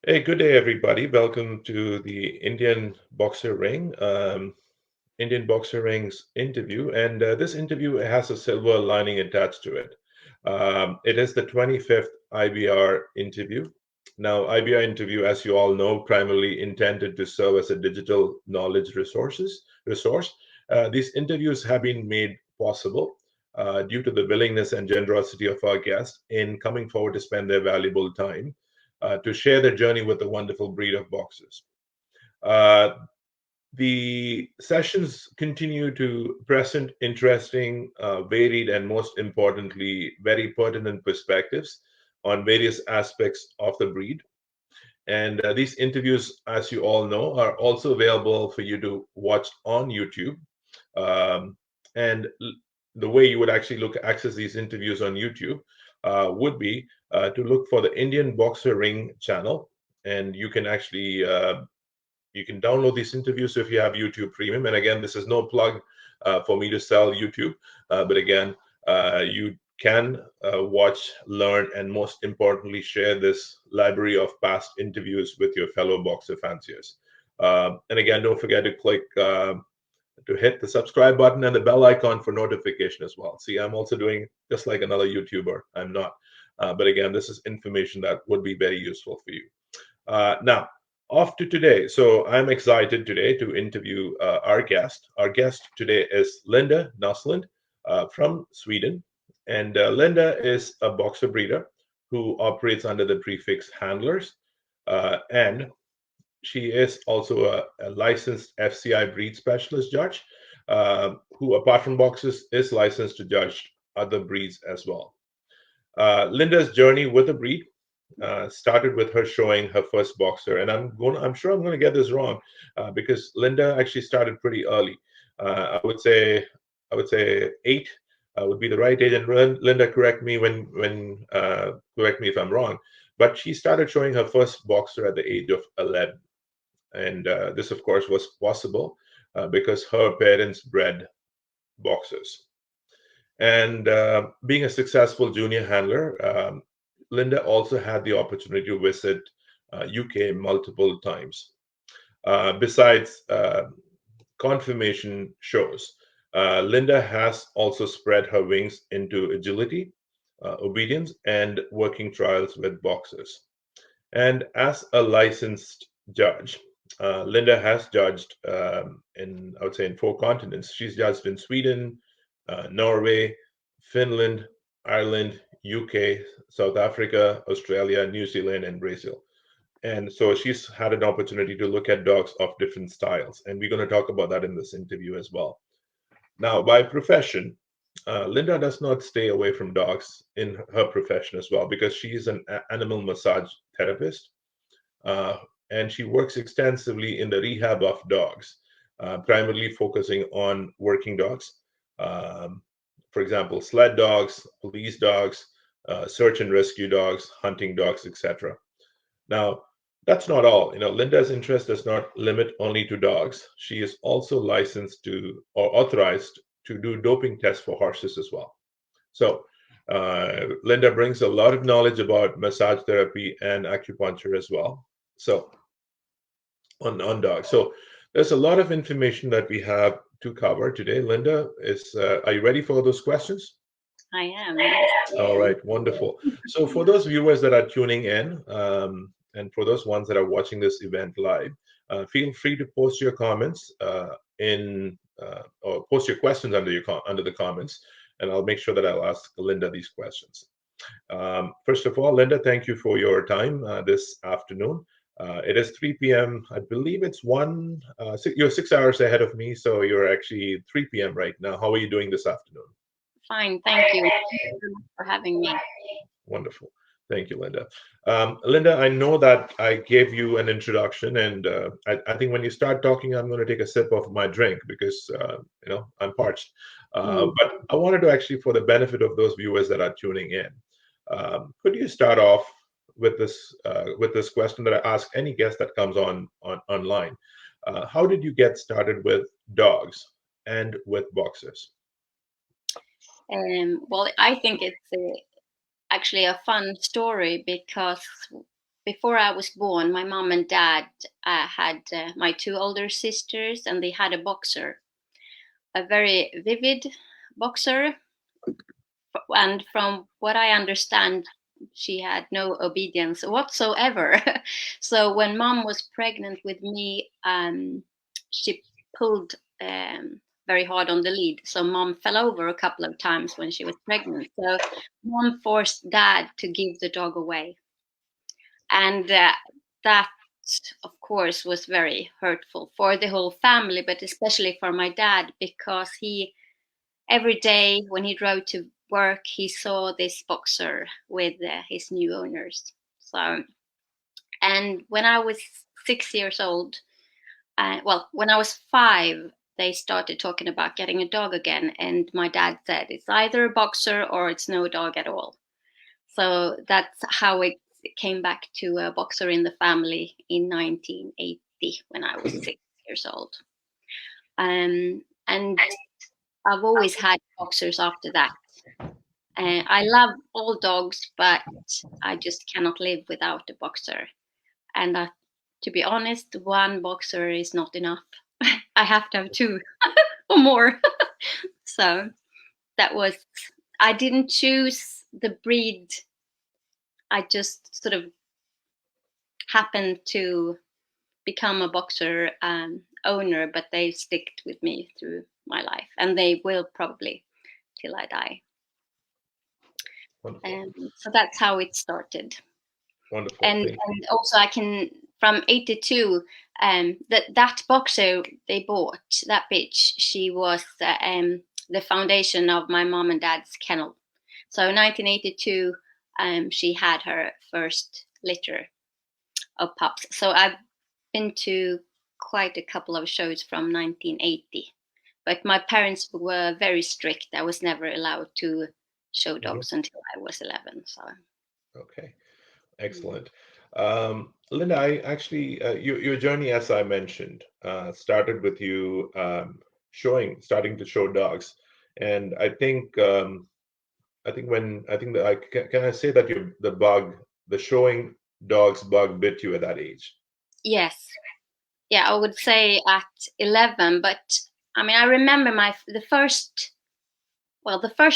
Hey, good day, everybody. Welcome to the Indian Boxer Ring's interview. And this interview has a silver lining attached to it. It is the 25th IBR interview. Now, IBR interview, as you all know, primarily intended to serve as a digital knowledge resource. These interviews have been made possible due to the willingness and generosity of our guests in coming forward to spend their valuable time to share their journey with the wonderful breed of boxers. Uh, the sessions continue to present interesting, varied, and most importantly, very pertinent perspectives on various aspects of the breed. And these interviews, as you all know, are also available for you to watch on YouTube. Um, and the way you would actually access these interviews on YouTube would be to look for the Indian Boxer Ring channel, and you can download these interviews if you have YouTube Premium. And again, this is no plug for me to sell YouTube, but again, you can watch, learn, and most importantly, share this library of past interviews with your fellow boxer fanciers. And again, don't forget to click to hit the subscribe button and the bell icon for notification as well. See, I'm also doing just like another YouTuber. I'm not. But again, this is information that would be very useful for you. Now, off to today. So I'm excited today to interview our guest. Our guest today is Linda Nasland from Sweden. And Linda is a boxer breeder who operates under the prefix handlers. And she is also a licensed FCI breed specialist judge, who, apart from boxers, is licensed to judge other breeds as well. Linda's journey with the breed started with her showing her first boxer, and I'm sure I'm going to get this wrong because Linda actually started pretty early. I would say 8 would be the right age, and Linda, correct me if I'm wrong. But she started showing her first boxer at the age of 11. And this, of course, was possible because her parents bred boxers. And being a successful junior handler, Linda also had the opportunity to visit UK multiple times. Besides confirmation shows, Linda has also spread her wings into agility, obedience, and working trials with boxers. And as a licensed judge, Linda has judged I would say, in 4 continents. She's judged in Sweden, Norway, Finland, Ireland, UK, South Africa, Australia, New Zealand, and Brazil. And so she's had an opportunity to look at dogs of different styles. And we're going to talk about that in this interview as well. Now, by profession, Linda does not stay away from dogs in her profession as well because she is an animal massage therapist, uh, and she works extensively in the rehab of dogs, primarily focusing on working dogs. Um, for example, sled dogs, police dogs, search and rescue dogs, hunting dogs, etc. Now, that's not all. Linda's interest does not limit only to dogs. She is also licensed to or authorized to do doping tests for horses as well. So, Linda brings a lot of knowledge about massage therapy and acupuncture as well. So, on dogs. So, there's a lot of information that we have to cover today. Linda, are you ready for those questions? I am, yes. All right, wonderful. So, for those viewers that are tuning in, and for those ones that are watching this event live, feel free to post your comments in or post your questions under the comments, and I'll make sure that I'll ask Linda these questions. First of all, Linda, thank you for your time this afternoon. It is 3 p.m. I believe it's you're 6 hours ahead of me, so you're actually 3 p.m. right now. How are you doing this afternoon? Fine, thank you. Thank you very much for having me. Wonderful. Thank you, Linda. Linda, I know that I gave you an introduction, and I think when you start talking, I'm going to take a sip of my drink because I'm parched. Mm. But I wanted to actually, for the benefit of those viewers that are tuning in, could you start off with this question that I ask any guest that comes on online? How did you get started with dogs and with boxers? Well, I think it's actually a fun story because before I was born, my mom and dad had my two older sisters, and they had a boxer, a very vivid boxer. And from what I understand, she had no obedience whatsoever. So when mom was pregnant with me, she pulled very hard on the lead. So mom fell over a couple of times when she was pregnant. So mom forced dad to give the dog away. And that, of course, was very hurtful for the whole family, but especially for my dad, because he, every day when he drove to work, he saw this boxer with his new owners. So, and when I was 6 years old, well, when I was 5, they started talking about getting a dog again. And my dad said, it's either a boxer or it's no dog at all. So that's how it came back to a boxer in the family in 1980 when I was 6 years old. And I've always had boxers after that. I love all dogs, but I just cannot live without a boxer. And to be honest, one boxer is not enough. I have to have two or more. So that was, I didn't choose the breed. I just sort of happened to become a boxer owner, but they sticked with me through my life, and they will probably till I die. Wonderful. So that's how it started. Wonderful. And also I can, from 82, that boxer they bought, that bitch, she was the foundation of my mom and dad's kennel. So in 1982, she had her first litter of pups. So I've been to quite a couple of shows from 1980, but my parents were very strict. I was never allowed to show Mhm. dogs until I was 11. So Okay, excellent. Linda, I actually, your journey, as I mentioned, started with you starting to show dogs, and I think that can I say that the showing dogs bug bit you at that age? yes, yeah, I would say at 11. But I mean, I remember the first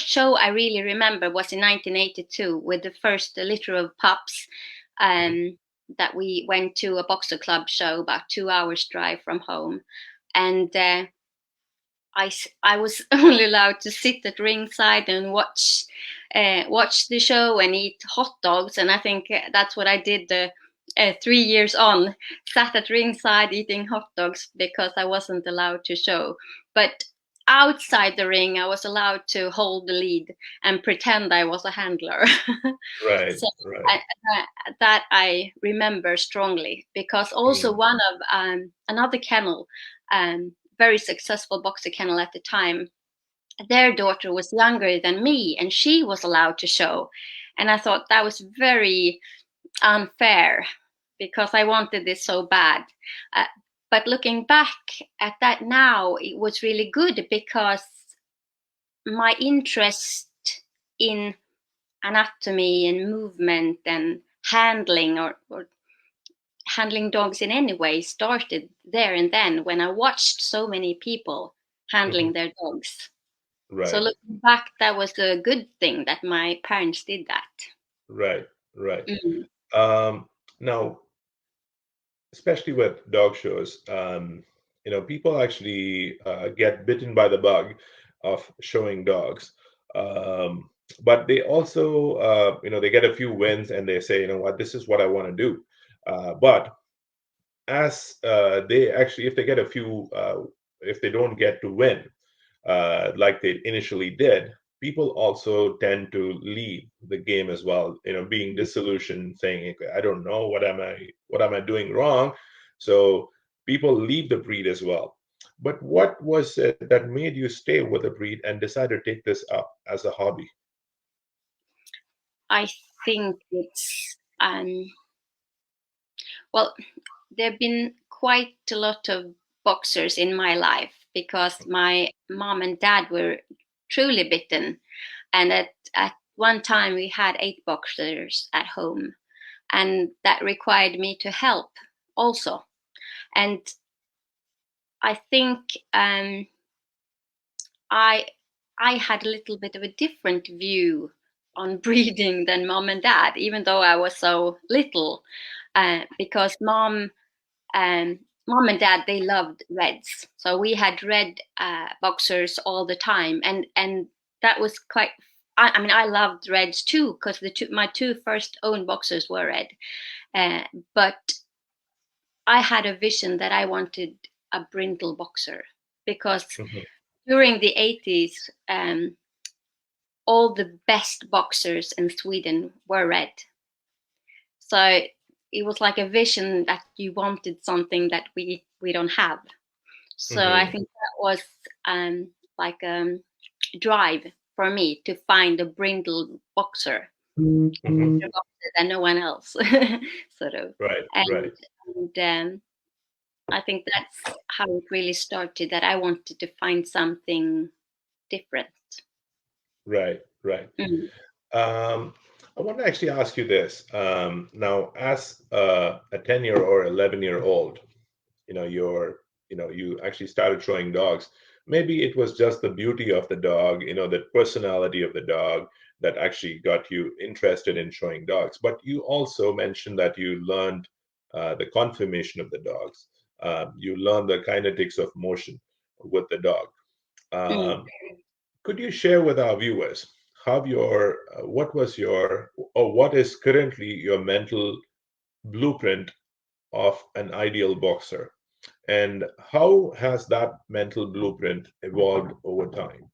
show I really remember was in 1982 with the first litter of pups. Mhm. That we went to a boxer club show about 2 hours drive from home, and I was only allowed to sit at ringside and watch the show and eat hot dogs. And I think that's what I did the 3 years on, sat at ringside eating hot dogs because I wasn't allowed to show. But outside the ring, I was allowed to hold the lead and pretend I was a handler. Right, So right. I, that I remember strongly, because also Mm, one of another kennel, very successful boxer kennel at the time, their daughter was younger than me and she was allowed to show. And I thought that was very unfair because I wanted this so bad. Uh, but looking back at that now, it was really good because my interest in anatomy and movement and handling, or handling dogs in any way, started there and then when I watched so many people mhm. handling their dogs. So Right, looking back, that was a good thing that my parents did that. right, right. Mm. Now, especially with dog shows, people actually get bitten by the bug of showing dogs. Um, but they also, they get a few wins and they say, you know what, this is what I want to do. But as they actually, if they get a few, if they don't get to win, like they initially did, people also tend to leave the game as well. Being disillusioned, saying, "Okay, I don't know what am I doing wrong." So people leave the breed as well. But what was it that made you stay with the breed and decide to take this up as a hobby? I think it's well, there have been quite a lot of boxers in my life because my mom and dad were truly bitten, and at one time we had 8 boxers at home. and that required me to help also. And I think I had a little bit of a different view on breeding than mom and dad, even though I was so little, because mom and dad, they loved reds, so we had red boxers all the time, and that was quite. I mean, I loved reds too because my two first owned boxers were red, but I had a vision that I wanted a brindle boxer because Mhm. during the 80s, all the best boxers in Sweden were red. So it was like a vision that you wanted something that we don't have. So I Mhm. think that was like a drive for me to find a brindle boxer, Mhm. better boxer than no one else, sort of. Right. And, Right. I think that's how it really started. That I wanted to find something different. Right. Right. Mm. Um, I want to actually ask you this. Now, as a 10-year or 11-year-old, you actually started showing dogs. Maybe it was just the beauty of the dog, the personality of the dog that actually got you interested in showing dogs. But you also mentioned that you learned the conformation of the dogs. You learned the kinetics of motion with the dog. Mm. Um, could you share with our viewers how what was your, or what is currently your mental blueprint of an ideal boxer? And how has that mental blueprint evolved over time?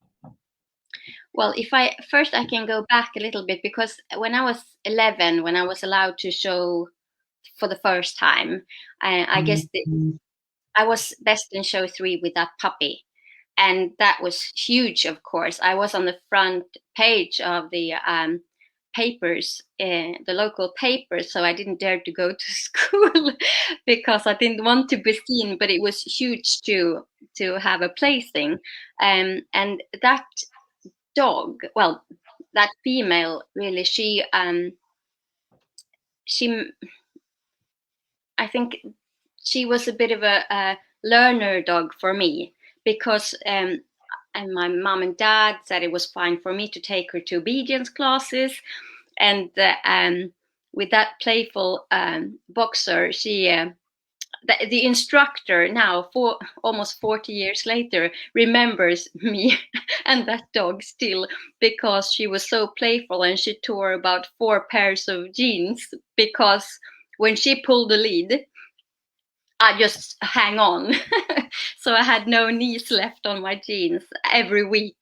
Well, if I first I can go back a little bit because when I was 11, when I was allowed to show for the first time, I guess I was best in show 3 with that puppy, and that was huge. Of course, I was on the front page of the papers, the local papers, so I didn't dare to go to school because I didn't want to be seen. But it was huge to have a plaything, and that dog, well, that female, really, she I think she was a bit of a learner dog for me because and my mom and dad said it was fine for me to take her to obedience classes, and with that playful boxer, the instructor now, for almost 40 years later, remembers me and that dog still because she was so playful, and she tore about 4 pairs of jeans because when she pulled the lead, I just hang on. So I had no knees left on my jeans every week.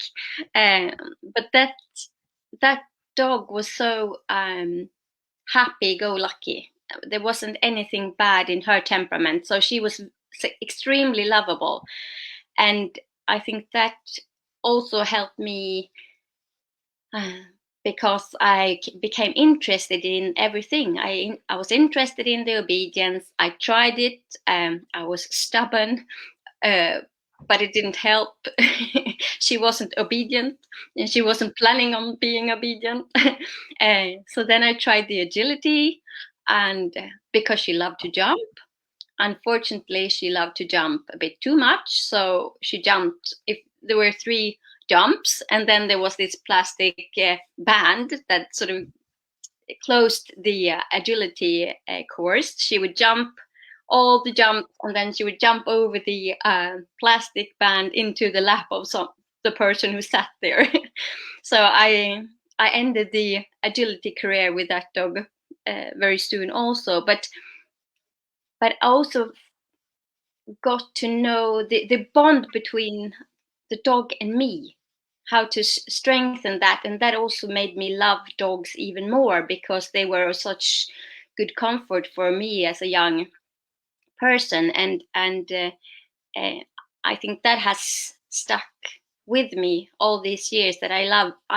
Um, but that dog was so happy-go-lucky. There wasn't anything bad in her temperament, so she was extremely lovable. And I think that also helped me uh, because became interested in everything. I was interested in the obedience. I tried it. I was stubborn, uh, but it didn't help. She wasn't obedient, and she wasn't planning on being obedient. So then I tried the agility, and because she loved to jump. Unfortunately, she loved to jump a bit too much, so she jumped. If there were 3 jumps, and then there was this plastic band that sort of closed the agility course, she would jump all the jumps, and then she would jump over the plastic band into the lap of the person who sat there. So I ended the agility career with that dog very soon, also. But also got to know the bond between the dog and me, how to strengthen that. And that also made me love dogs even more because they were such good comfort for me as a young person. And I think that has stuck with me all these years, that I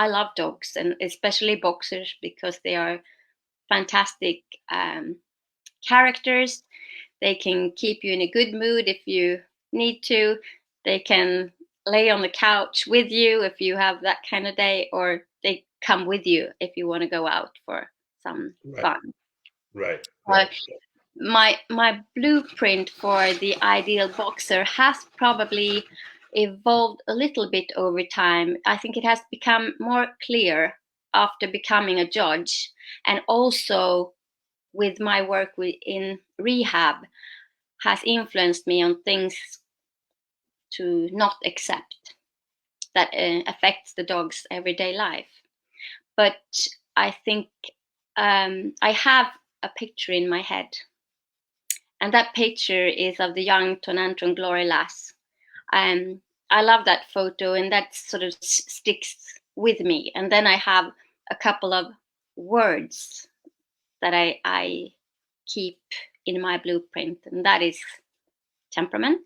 love dogs, and especially boxers, because they are fantastic characters. They can keep you in a good mood if you need to. They can lay on the couch with you if you have that kind of day, or they come with you if you want to go out for some Right. fun. Right. Uh, Right. my blueprint for the ideal boxer has probably evolved a little bit over time. I think it has become more clear after becoming a judge, and also with my work in rehab has influenced me on things to not accept that affects the dog's everyday life. But I think I have a picture in my head, and that picture is of the young Tonantron Glory Lass. I love that photo, and that sort of sticks with me. And then I have a couple of words that I keep in my blueprint, and that is temperament.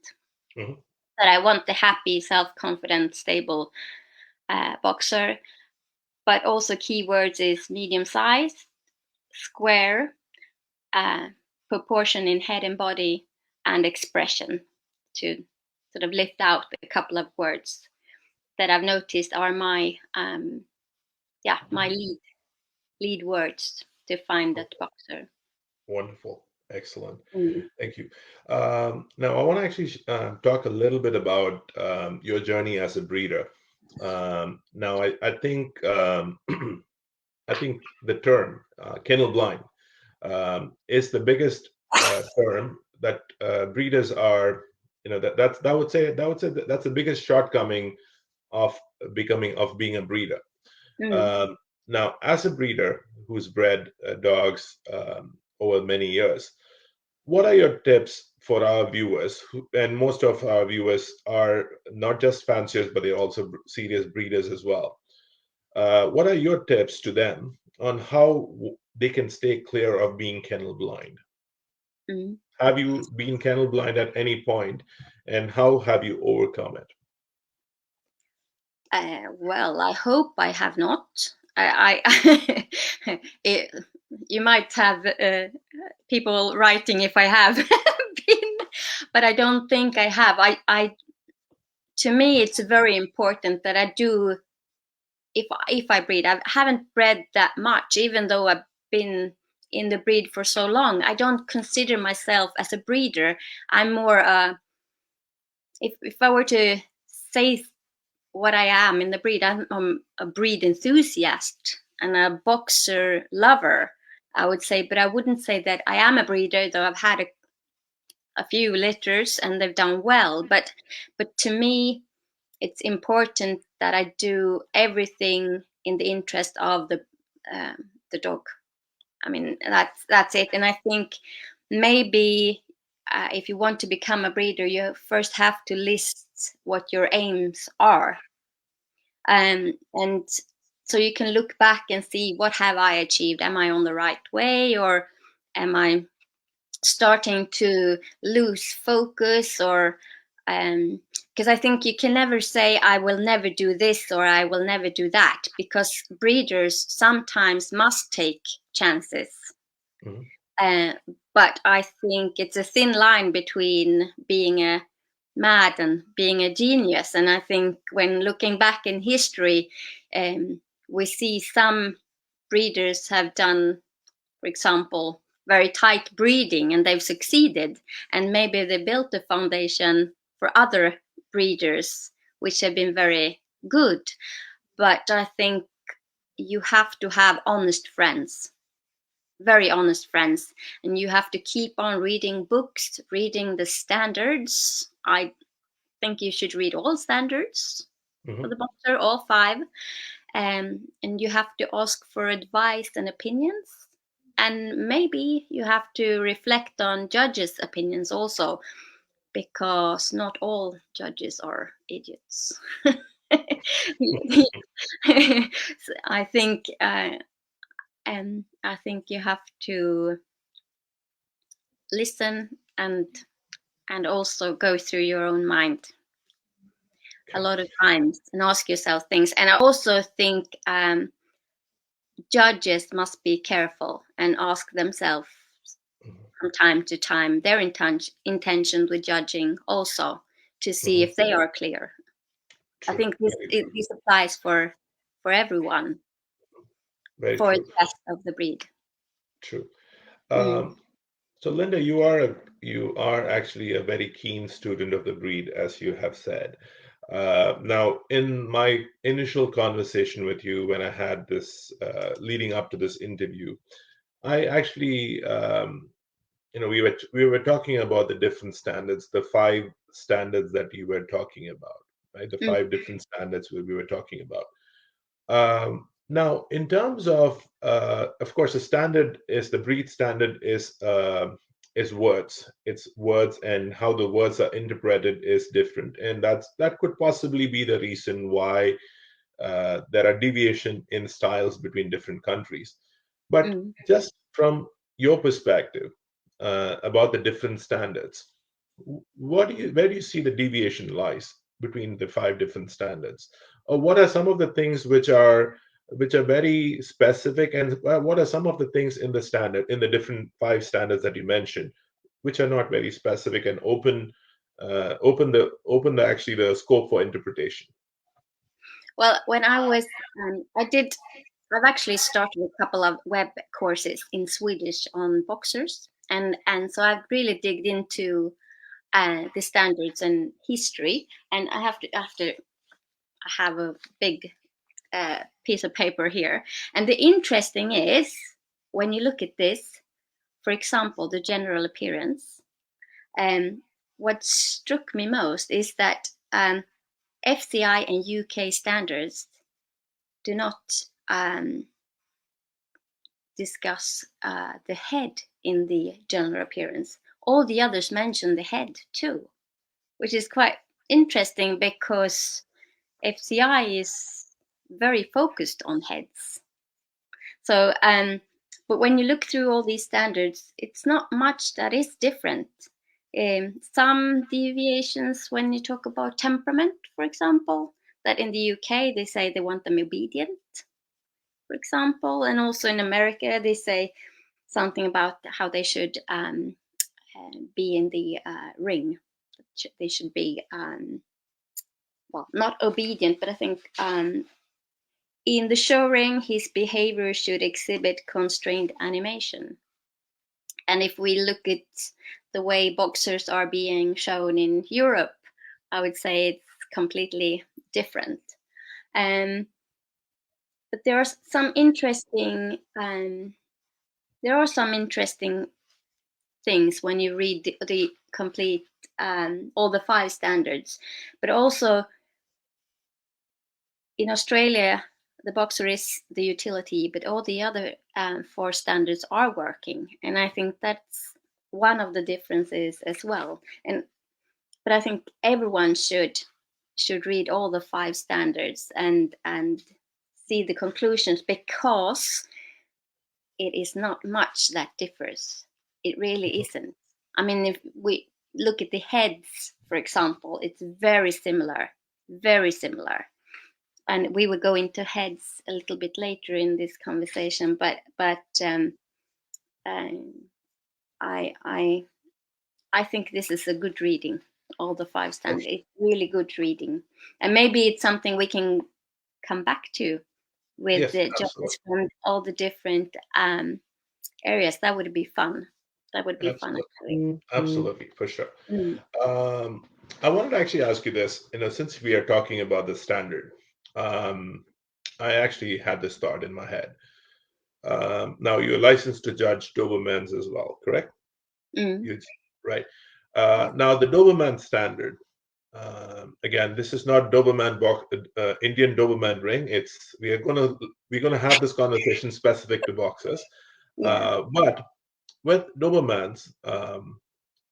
Hmm. That I want the happy, self-confident, stable boxer. But also keywords is medium size, square, uh, proportion in head and body, and expression, to sort of lift out a couple of words that I've noticed are my my lead words to find that boxer. Wonderful. Excellent. Mm. Thank you. Now, I want to actually talk a little bit about your journey as a breeder. Now, I think I think the term kennel blind is the biggest term that breeders are. You know, that would say that's the biggest shortcoming of being a breeder. Mm. Um, Now, as a breeder who's bred dogs over many years, what are your tips for our viewers? And most of our viewers are not just fanciers, but they're also serious breeders as well. What are your tips to them on how they can stay clear of being kennel blind? Mm. Have you been kennel blind at any point, and how have you overcome it? Well, I hope I have not. It, you might have people writing if I have been, but I don't think I have. To me, it's very important that I do. If I breed, I haven't bred that much, even though I've been in the breed for so long. I don't consider myself as a breeder. I'm more if I were to say what I am in the breed, I'm a breed enthusiast and a boxer lover, I would say, but I wouldn't say that I am a breeder, though I've had a few litters and they've done well. But to me, it's important that I do everything in the interest of the dog. I mean, that's it. And I think maybe if you want to become a breeder, you first have to list what your aims are, and so you can look back and see what have I achieved. Am I on the right way, or am I starting to lose focus, or because I think you can never say I will never do this or I will never do that, because breeders sometimes must take chances. Mhm. uh, but I think it's a thin line between being a mad and being a genius. And I think when looking back in history, we see some breeders have done, for example, very tight breeding and they've succeeded. And maybe they built a foundation for other breeders, which have been very good. But I think you have to have honest friends, very honest friends, and you have to keep on reading books, reading the standards. I think you should read all standards for Mhm. the boxer, all five. And you have to ask for advice and opinions. And maybe you have to reflect on judges' opinions also, because not all judges are idiots. So I think you have to listen and also go through your own mind a Okay. lot of times and ask yourself things. And I also think judges must be careful and ask themselves Mhm. from time to time their intention with judging also, to see Mhm. if they are clear. I True. think Very true. this applies for everyone, Very for true. the best of the breed. True. Mm, Um, so Linda, you are actually a very keen student of the breed, as you have said. Now, in my initial conversation with you, when I had this leading up to this interview, I actually, we were talking about the different standards, the five standards that you were talking about, right? The mm, five different standards we were talking about. Now, in terms of course, the standard is the breed standard is words. It's words, and how the words are interpreted is different, and that could possibly be the reason why there are deviation in styles between different countries. But mm. just from your perspective about the different standards, where do you see the deviation lies between the five different standards? Or what are some of the things which are very specific, and what are some of the things in the standard, in the different five standards that you mentioned, which are not very specific and open the actually the scope for interpretation? Well, when I was, I've actually started a couple of web courses in Swedish on boxers, and so I've really digged into the standards and history, and I have a big piece of paper here, and the interesting is when you look at this, for example, the general appearance. What struck me most is that FCI and UK standards do not discuss the head in the general appearance. All the others mention the head too, which is quite interesting because FCI is very focused on heads. So, but when you look through all these standards, it's not much that is different. Some deviations when you talk about temperament, for example, that in the UK they say they want them obedient, for example, and also in America they say something about how they should be in the ring. They should be well, not obedient, but I think in the show ring his behavior should exhibit constrained animation. And if we look at the way boxers are being shown in Europe, I would say it's completely different. Um, but there are some interesting things when you read the complete all the five standards. But also in Australia, the boxer is the utility, but all the other four standards are working, and I think that's one of the differences as well. And but I think everyone should read all the five standards and see the conclusions because it is not much that differs. It really isn't. I mean, if we look at the heads, for example, it's very similar, very similar. And we will go into heads a little bit later in this conversation, but um, I I think this is a good reading. All the five standards. It's really good reading, and maybe it's something we can come back to with Yes, the absolutely. judges from all the different areas. That would be fun. That would be fun, Absolutely. actually. Absolutely, for sure. Mm, Um, I wanted to actually ask you this, since we are talking about the standard, um, I actually had this thought in my head. Now, you're licensed to judge Dobermans as well, correct? mm, You, right. Now, the Doberman standard, again, this is not Indian Doberman ring. We're gonna have this conversation specific to boxers, yeah, but with Dobermans,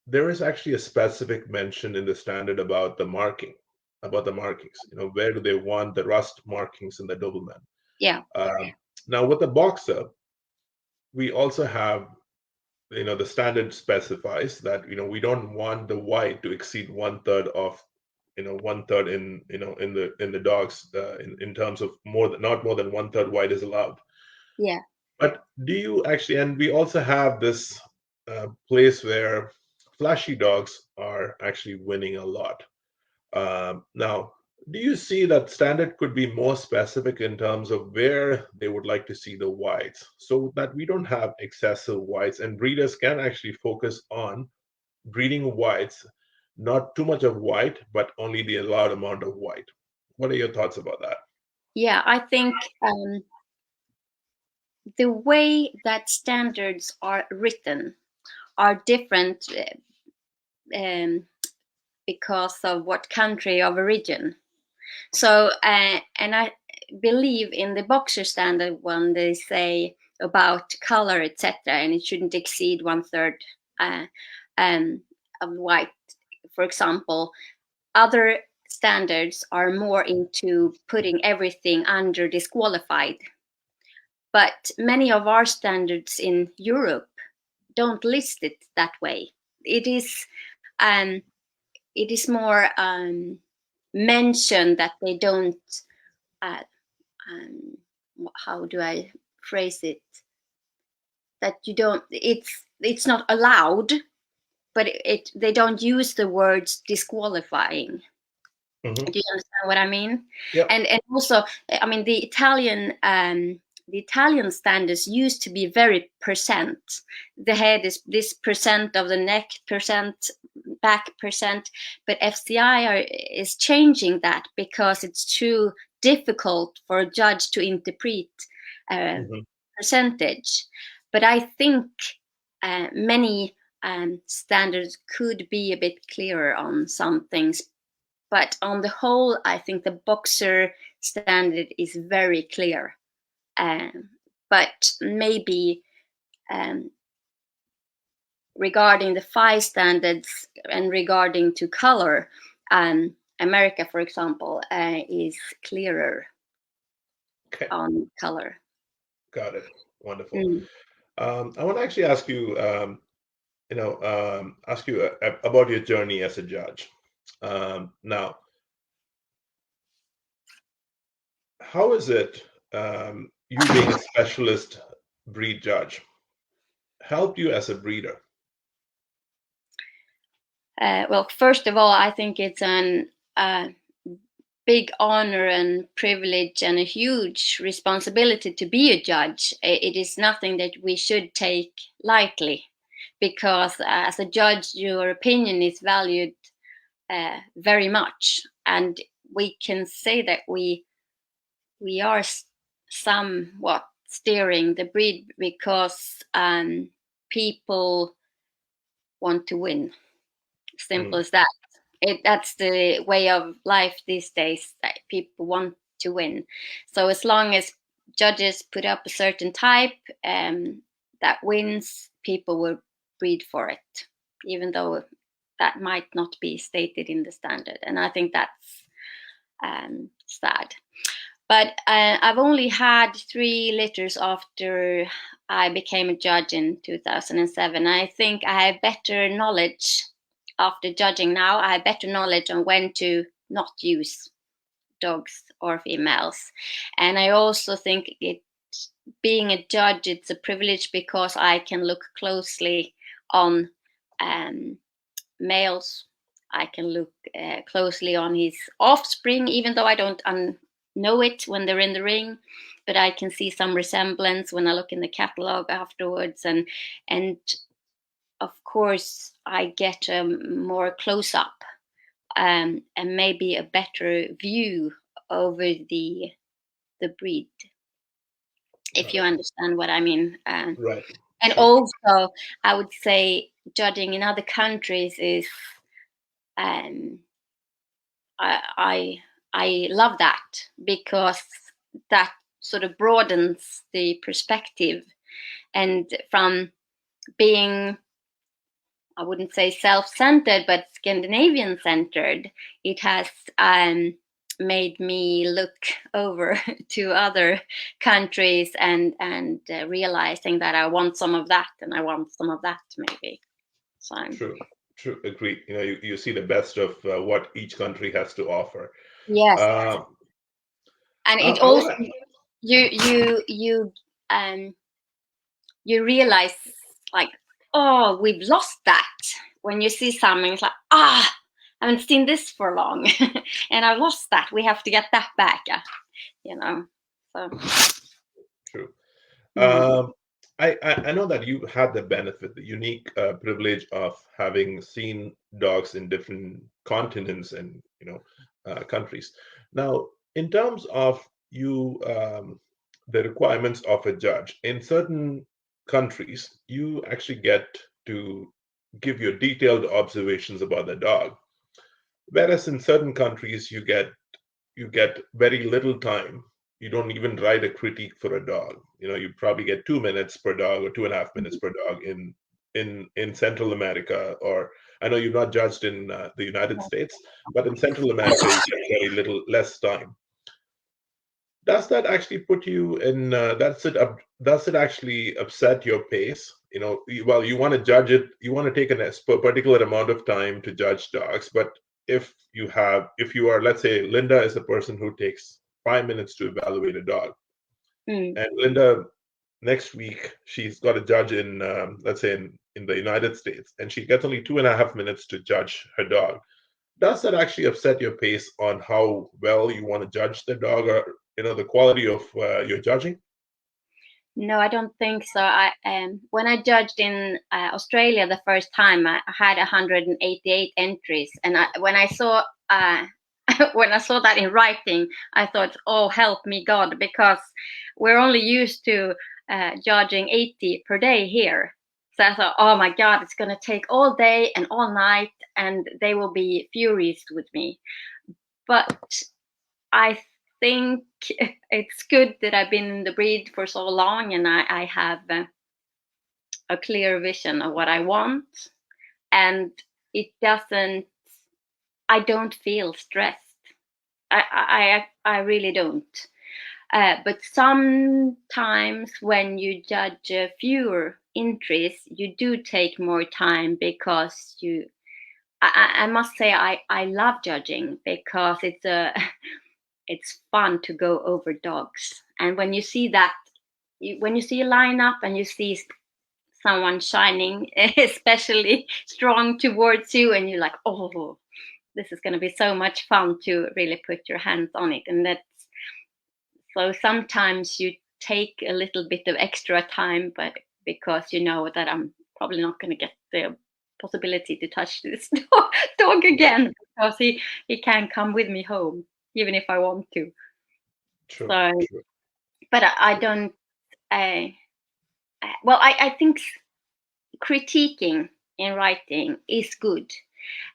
there is actually a specific mention in the standard about the markings. Where do they want the rust markings in the Doberman? yeah, Now, with the boxer, we also have, the standard specifies that, we don't want the white to exceed one third of, one third in the dogs, in terms of not more than one third white is allowed. yeah, But do you actually, and we also have this place where flashy dogs are actually winning a lot. Now, Do you see that standard could be more specific in terms of where they would like to see the whites so that we don't have excessive whites and breeders can actually focus on breeding whites, not too much of white, but only the allowed amount of white? What are your thoughts about that? Yeah, I think the way that standards are written are different because of what country of origin. So, and I believe in the boxer standard one, they say about color, etc., and it shouldn't exceed 1/3 uh, of white, for example. Other standards are more into putting everything under disqualified. But many of our standards in Europe don't list it that way. It is um, it is more mentioned that they don't. Uh, how do I phrase it? That you don't. It's not allowed, but they don't use the words disqualifying. Hmm. Do you understand what I mean? Yeah. And also, I mean, the Italian standards used to be very percent. The head is this percent of the neck, percent back, percent. But is changing that because it's too difficult for a judge to interpret uh, Hmm. percentage. But I think many standards could be a bit clearer on some things, but on the whole, I think the boxer standard is very clear. Um, but maybe um, regarding the five standards and regarding to color, America, for example, is clearer Okay. on color. Got it. Wonderful. Mm. I want to actually ask you, about your journey as a judge. Now, how is it you being a specialist breed judge helped you as a breeder? Well, first of all, I think it's an big honor and privilege and a huge responsibility to be a judge. It is nothing that we should take lightly, because as a judge, your opinion is valued very much, and we can say that we are somewhat steering the breed because people want to win. Simple Mm, as that. That's the way of life these days. That people want to win. So as long as judges put up a certain type that wins, people will breed for it, even though that might not be stated in the standard. And I think that's sad. But I've only had 3 litters after I became a judge in 2007. I think I have better knowledge after judging now. I have better knowledge on when to not use dogs or females. And I also think being a judge, it's a privilege because I can look closely on um, males. I can look closely on his offspring, even though I don't know it when they're in the ring, but I can see some resemblance when I look in the catalog afterwards, and of course I get a more close up and maybe a better view over the breed, if got you it. understand what I mean. Right. And True. also, I would say judging in other countries is um, I I love that because that sort of broadens the perspective, and from being, I wouldn't say self-centered, but Scandinavian-centered, it has made me look over to other countries and realizing that I want some of that and I want some of that maybe. So True. True. Agreed. You see the best of what each country has to offer. yes, Uh, and it I also want to. you um you realize, like, oh, we've lost that. When you see something, it's like, ah, I haven't seen this for long, and I lost that. We have to get that back. So. True. Mm. I know that you had the benefit, the unique privilege of having seen dogs in different continents and countries. Now, in terms of the requirements of a judge in certain countries, you actually get to give your detailed observations about the dog, whereas in certain countries you get very little time. You don't even write a critique for a dog. You probably get 2 minutes per dog or 2.5 minutes per dog in Central America. Or I know you've not judged in the United States, but in Central America you get very little less time. Does that actually put you in? Does it actually upset your pace? Well, you want to judge it. You want to take a particular amount of time to judge dogs, but if you are, let's say, Linda is a person who takes 5 minutes to evaluate a dog, Mm. and Linda next week she's got a judge in, let's say, in the United States, and she gets only 2.5 minutes to judge her dog. Does that actually upset your pace on how well you want to judge the dog, or the quality of your judging? No, I don't think so. When I judged in Australia the first time, I had 188 entries, and when I saw when I saw that in writing, I thought, "Oh, help me, God," because we're only used to judging 80 per day here. So I thought, "Oh my God, it's going to take all day and all night, and they will be furious with me." But I think it's good that I've been in the breed for so long, and I have a clear vision of what I want, and it doesn't. I don't feel stressed. I really don't. But sometimes when you judge fewer entries, you do take more time because you. I must say I love judging because it's fun to go over dogs. And when you see that, when you see a lineup and you see someone shining especially strong towards you, and you're like, oh, this is going to be so much fun to really put your hands on it. And that's so sometimes you take a little bit of extra time, but because you know that I'm probably not going to get the possibility to touch this dog Yeah, again, because he can't come with me home even if I want to. true, So, true. but I don't. Uh, well, I think critiquing in writing is good,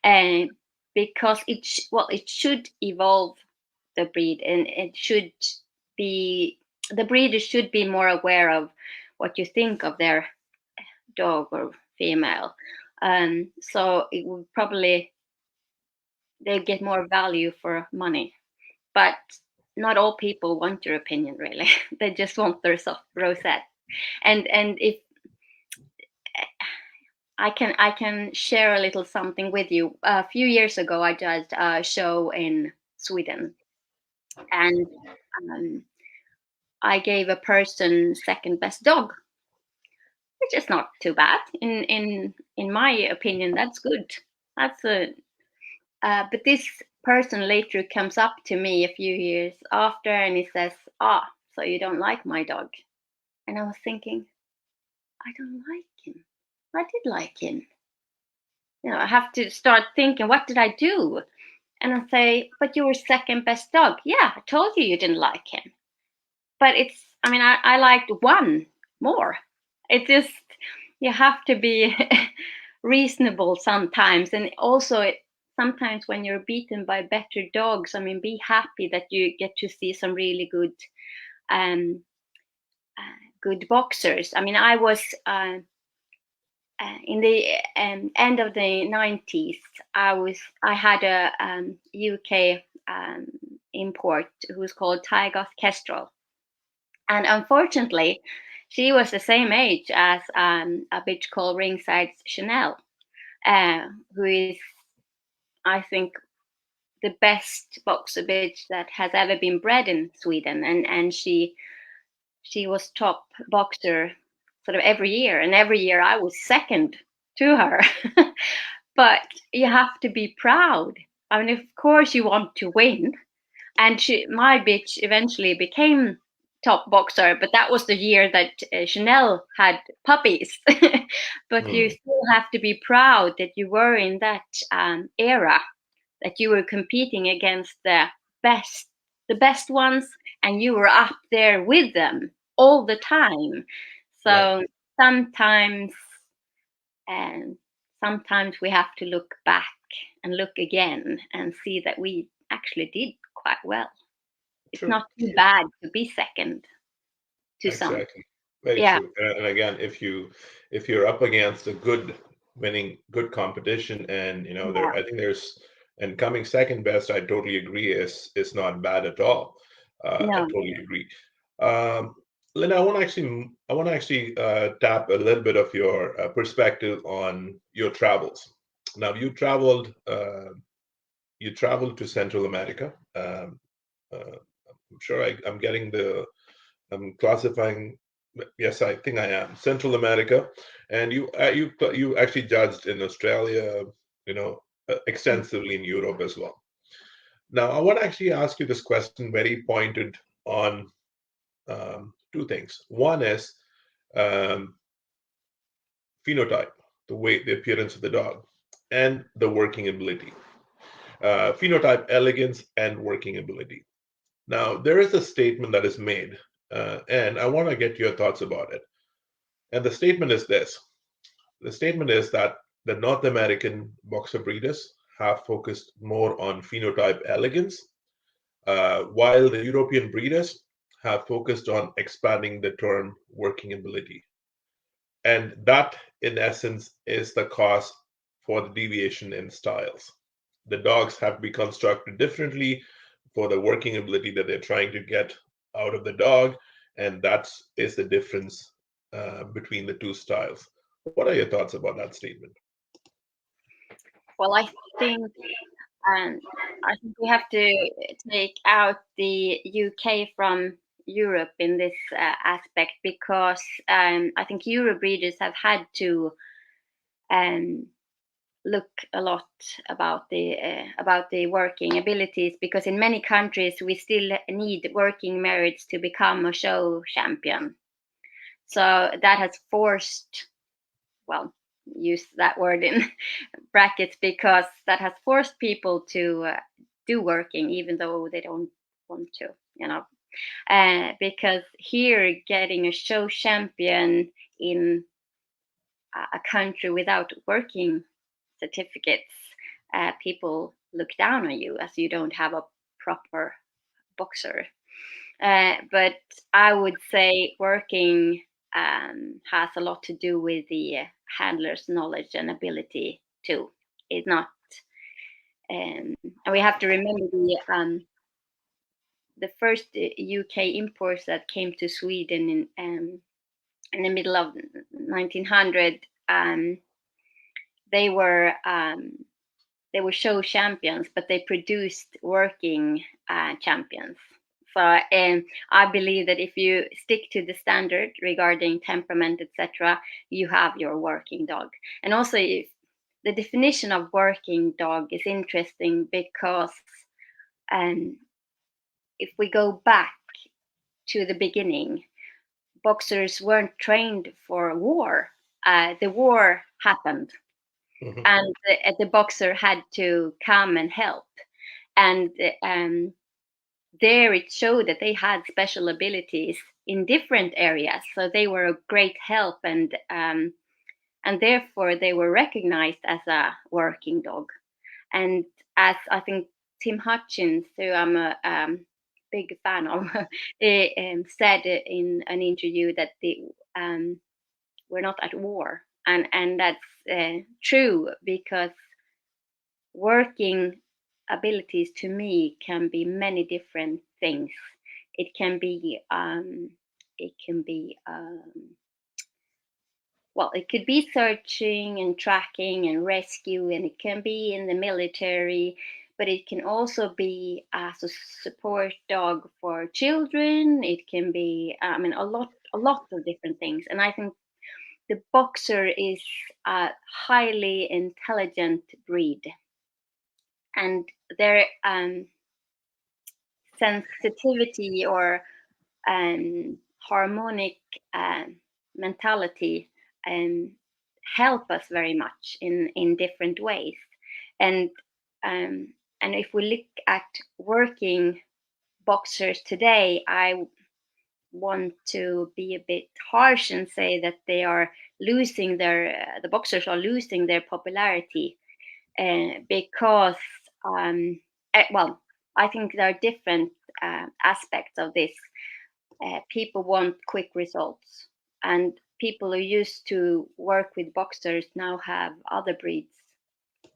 uh, because it should evolve the breed, and it should be the breeder should be more aware of what you think of their dog or female. So it would probably they get more value for money, but not all people want your opinion really. They just want their rosette. And if I can share a little something with you. A few years ago, I judged a show in Sweden, and um, I gave a person second best dog, which is not too bad in my opinion. That's good. That's a but this person later comes up to me a few years after, and he says, "Ah, so you don't like my dog?" And I was thinking, I don't like him. I did like him. I have to start thinking, what did I do? And I say, but you were second best dog. Yeah, I told you you didn't like him. But I liked one more. It just, you have to be reasonable sometimes. And also, sometimes when you're beaten by better dogs, be happy that you get to see some really um, good boxers. I was in the end of the 90s. I had a UK import who was called Tygoth Kestrel, and unfortunately, she was the same age as a bitch called Ringside Chanel, who is, I think, the best boxer bitch that has ever been bred in Sweden, and she was top boxer sort of every year, and every year I was second to her. but you have to be proud. I mean, of course, you want to win. And my bitch eventually became top boxer, but that was the year that Chanel had puppies. But you Hmm. still have to be proud that you were in that era, that you were competing against the best ones, and you were up there with them all the time. Right. So sometimes, and sometimes we have to look back and look again and see that we actually did quite well. It's True. not too True. bad to be second to some. Exactly. Very Yeah, true. And again, if you're up against a good winning good competition, and yeah, I think there's and coming second best, I totally agree, is not bad at all. I no, totally agree. Um, Linda, I want to actually tap a little bit of your perspective on your travels. Now, you traveled to Central America. I'm sure I'm getting I'm classifying. Yes, I think I am Central America, and you actually judged in Australia, extensively in Europe as well. Now, I want to actually ask you this question, very pointed on two things. One is um, phenotype, the appearance of the dog, and the working ability. Phenotype, elegance, and working ability. Now, there is a statement that is made, and I want to get your thoughts about it. And the statement is this: the statement is that the North American boxer breeders have focused more on phenotype elegance, while the European breeders have focused on expanding the term working ability. And that, in essence, is the cause for the deviation in styles. The dogs have to be constructed differently for the working ability that they're trying to get out of the dog, and that is the difference between the two styles. What are your thoughts about that statement? well, think um, I think we have to take out the UK from Europe in this aspect, because I think Euro breeders have had to um, look a lot about the working abilities, because in many countries we still need working merits to become a show champion. So that has forced, well, use that word in brackets, because that has forced people to do working even though they don't want to, you know. Because here, getting a show champion in a country without working certificates, people look down on you as you don't have a proper boxer. But I would say working has a lot to do with the handler's knowledge and ability too. It's not, and we have to remember the first UK imports that came to Sweden in the middle of 1900. Um, they were um, they were show champions, but they produced working champions. So I believe that if you stick to the standard regarding temperament, etc., you have your working dog. And also, if the definition of working dog is interesting, because um, if we go back to the beginning, boxers weren't trained for war. The war happened, Mhm. and the boxer had to come and help. And there it showed that they had special abilities in different areas, so they were a great help, and therefore they were recognized as a working dog. And as I think Tim Hutchins, who I'm a big fan of, said in an interview that we're not at war, and that's true, because working abilities to me can be many different things. It can be it can be well, it could be searching and tracking and rescue, and it can be in the military, but it can also be as a support dog for children. It can be, I mean, a lot of different things. And I think the boxer is a highly intelligent breed, and their sensitivity or harmonic mentality help us very much in different ways. And and if we look at working boxers today, I want to be a bit harsh and say that they are losing the boxers are losing their popularity because well, I think there are different aspects of this. People want quick results, and people who used to work with boxers now have other breeds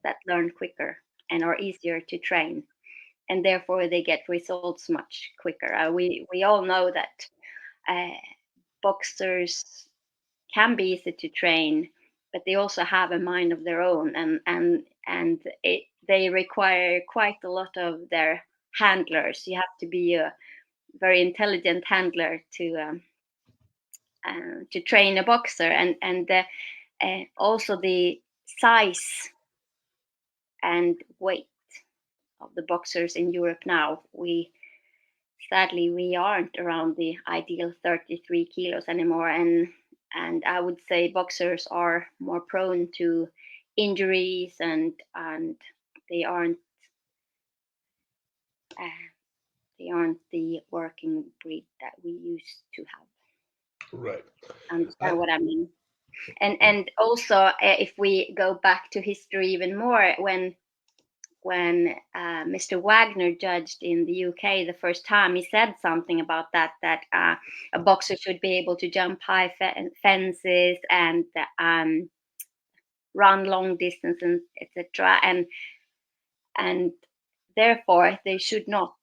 that learn quicker and are easier to train, and therefore they get results much quicker. We all know that boxers can be easy to train, but they also have a mind of their own, and they require quite a lot of their handlers. You have to be a very intelligent handler to train a boxer, and also the size and weight of the boxers in Europe now. Sadly we aren't around the ideal 33 kilos anymore, and I would say boxers are more prone to injuries, and they aren't the working breed that we used to have. Right. Understand what I mean? And also, if we go back to history even more, when Mr. Wagner judged in the UK the first time, he said something about that a boxer should be able to jump high fences and run long distances, etc. And therefore they should not.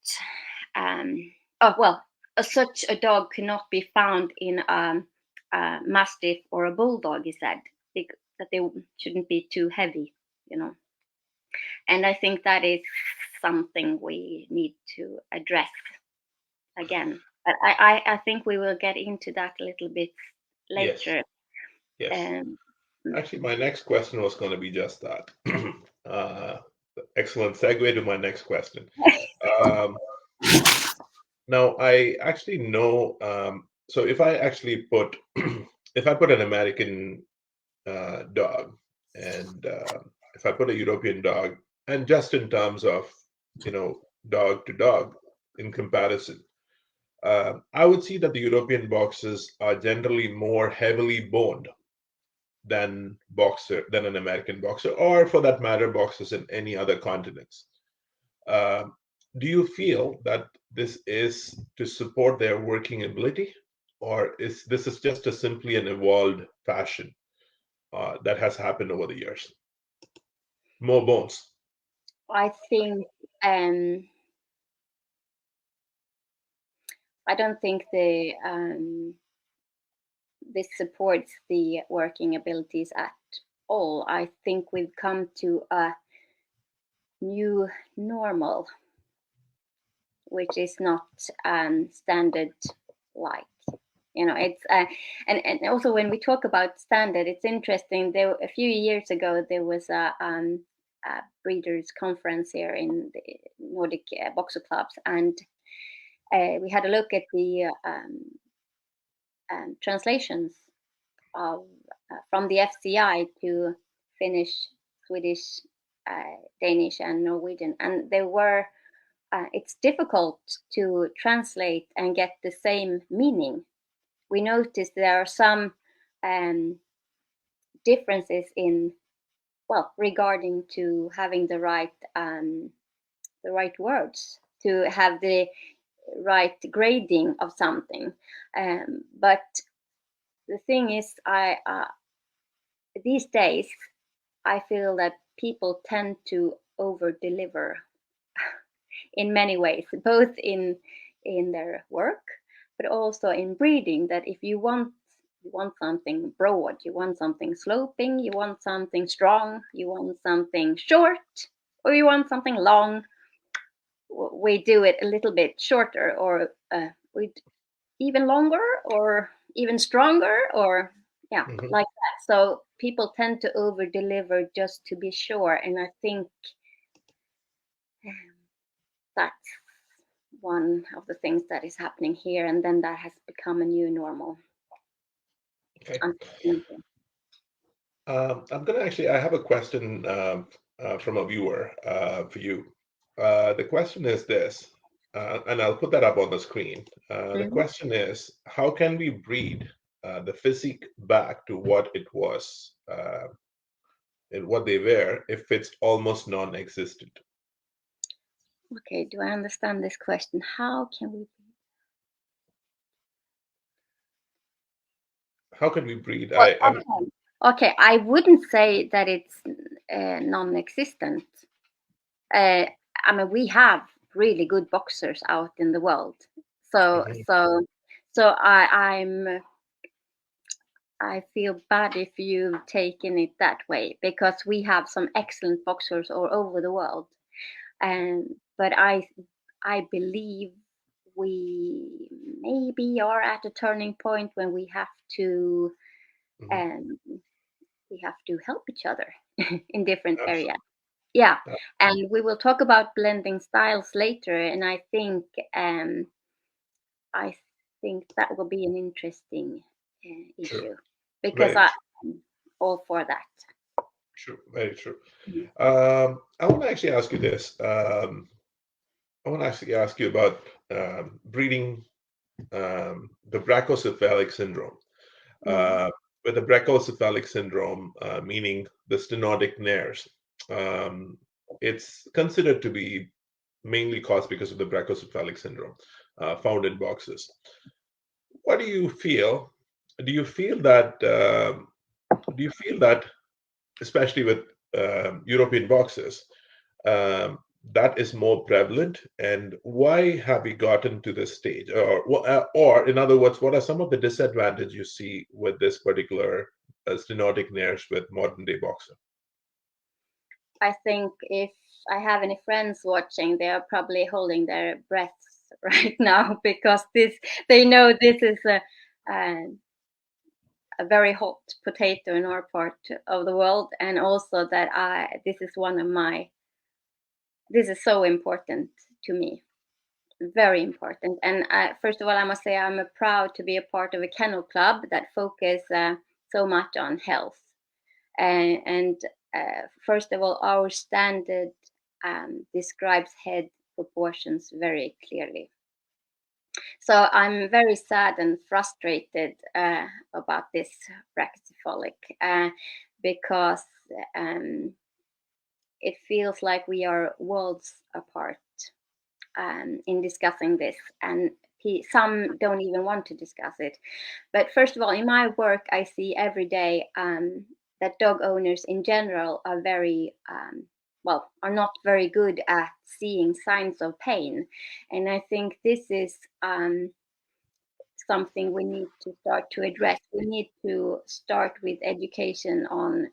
Such a dog cannot be found in a mastiff or a bulldog. He said that they shouldn't be too heavy. And I think that is something we need to address again. But I think we will get into that a little bit later. Yes. Actually, my next question was going to be just that. Excellent segue to my next question. Now, I actually know. So, if I actually put, if I put an American dog, and if I put a European dog, and just in terms of, dog to dog in comparison, I would see that the European boxers are generally more heavily boned than an American boxer, or for that matter, boxers in any other continents. Uh, do you feel that this is to support their working ability, or is this is just a simply an evolved fashion that has happened over the years? More bones. I think I don't think this supports the working abilities at all. I think we've come to a new normal, which is not standard like. It's and also when we talk about standard, it's interesting. There a few years ago there was a breeders conference here in the Nordic boxer clubs, and we had a look at the translations of from the FCI to Finnish, Swedish, Danish, and Norwegian, and there were. It's difficult to translate and get the same meaning. We noticed there are some differences regarding to having the right words, to have the right grading of something. But the thing is, these days I feel that people tend to over deliver in many ways, both in their work, but also in breeding. That if you want something broad, you want something sloping, you want something strong, you want something short, or you want something long, we do it a little bit shorter, or we even longer, or even stronger, or Yeah, Hmm. like that. So people tend to over deliver just to be sure, and I think um, that's one of the things that is happening here, and then that has become a new normal, Okay. unfortunately. I'm gonna actually, I have a question from a viewer for you. The question is this, and I'll put that up on the screen. The Mhm. question is, how can we breed the physique back to what it was and what they were if it's almost non-existent? Okay, do I understand this question? How can we? How can we breed? Well, I'm okay. Okay, I wouldn't say that it's non-existent. Uh, I mean, we have really good boxers out in the world. So, Mhm. so, so I feel bad if you've taken it that way because we have some excellent boxers all over the world. And but I believe we maybe are at a turning point when Mhm. um, we have to help each other in different areas. Absolutely. Yeah, and we will talk about blending styles later, and um, I think that will be an interesting True. issue because Very true. I'm all for that. True. Very true. Mhm. I want to actually ask you this. I want to actually ask you about breeding the brachycephalic syndrome. Mm. Uh, with the brachycephalic syndrome, meaning the stenotic nares, um, it's considered to be mainly caused because of the brachycephalic syndrome found in boxes. What do you feel? Do you feel that? Do you feel that, especially with European boxes, um, that is more prevalent, and why have we gotten to this stage, or in other words, what are some of the disadvantages you see with this particular stenotic nares with modern day boxer? I think if I have any friends watching, they are probably holding their breaths right now because this they know this is a, a very hot potato in our part of the world, and also that I this is one of my this is so important to me, very important. And first of all, I must say I'm proud to be a part of a kennel club that focus so much on health. And first of all, our standard describes head proportions very clearly. So I'm very sad and frustrated about this brachycephalic because um, it feels like we are worlds apart in discussing this, and some don't even want to discuss it. But first of all, in my work, I see every day that dog owners in general are very well, are not very good at seeing signs of pain, and I think this is something we need to start to address. We need to start with education on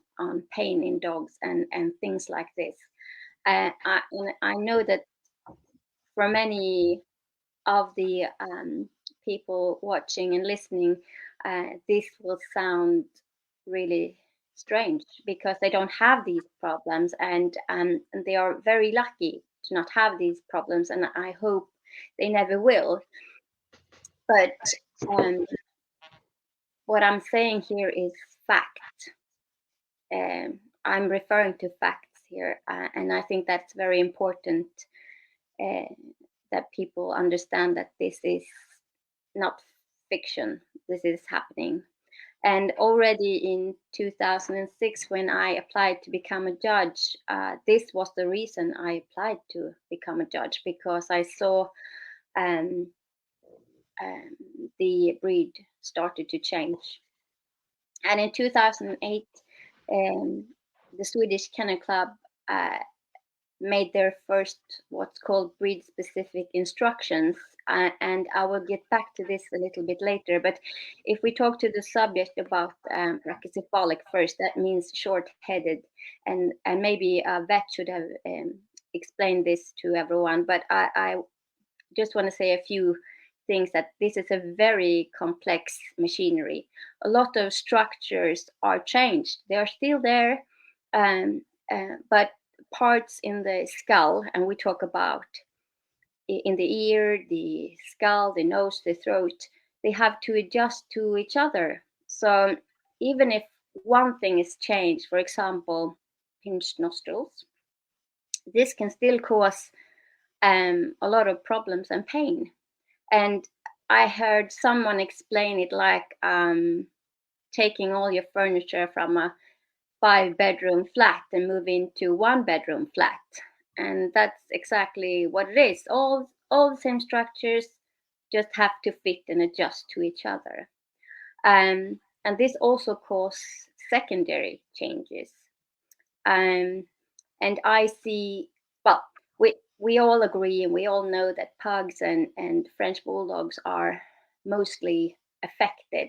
pain in dogs and things like this. I know that for many of the people watching and listening, this will sound really strange because they don't have these problems, and they are very lucky to not have these problems, and I hope they never will. But um, what I'm saying here is fact. I'm referring to facts here, and I think that's very important uh, that people understand that this is not fiction. This is happening. And already in 2006, when I applied to become a judge, this was the reason I applied to become a judge because I saw um, the breed started to change. And in 2008, um, the Swedish Kennel Club uh, made their first what's called breed specific instructions. And I will get back to this a little bit later. But if we talk to the subject about brachycephalic first, that means short headed. And maybe a vet should have explained this to everyone. But I just want to say a few thinks that this is a very complex machinery. A lot of structures are changed. They are still there, but parts in the skull, and we talk about in the ear, the skull, the nose, the throat, they have to adjust to each other. So even if one thing is changed, for example, pinched nostrils, this can still cause a lot of problems and pain. And I heard someone explain it like taking all your furniture from a 5-bedroom flat and move into 1-bedroom flat. And that's exactly what it is. All the same structures just have to fit and adjust to each other. And this also causes secondary changes. And I see, well, we all agree and we all know that pugs and French bulldogs are mostly affected,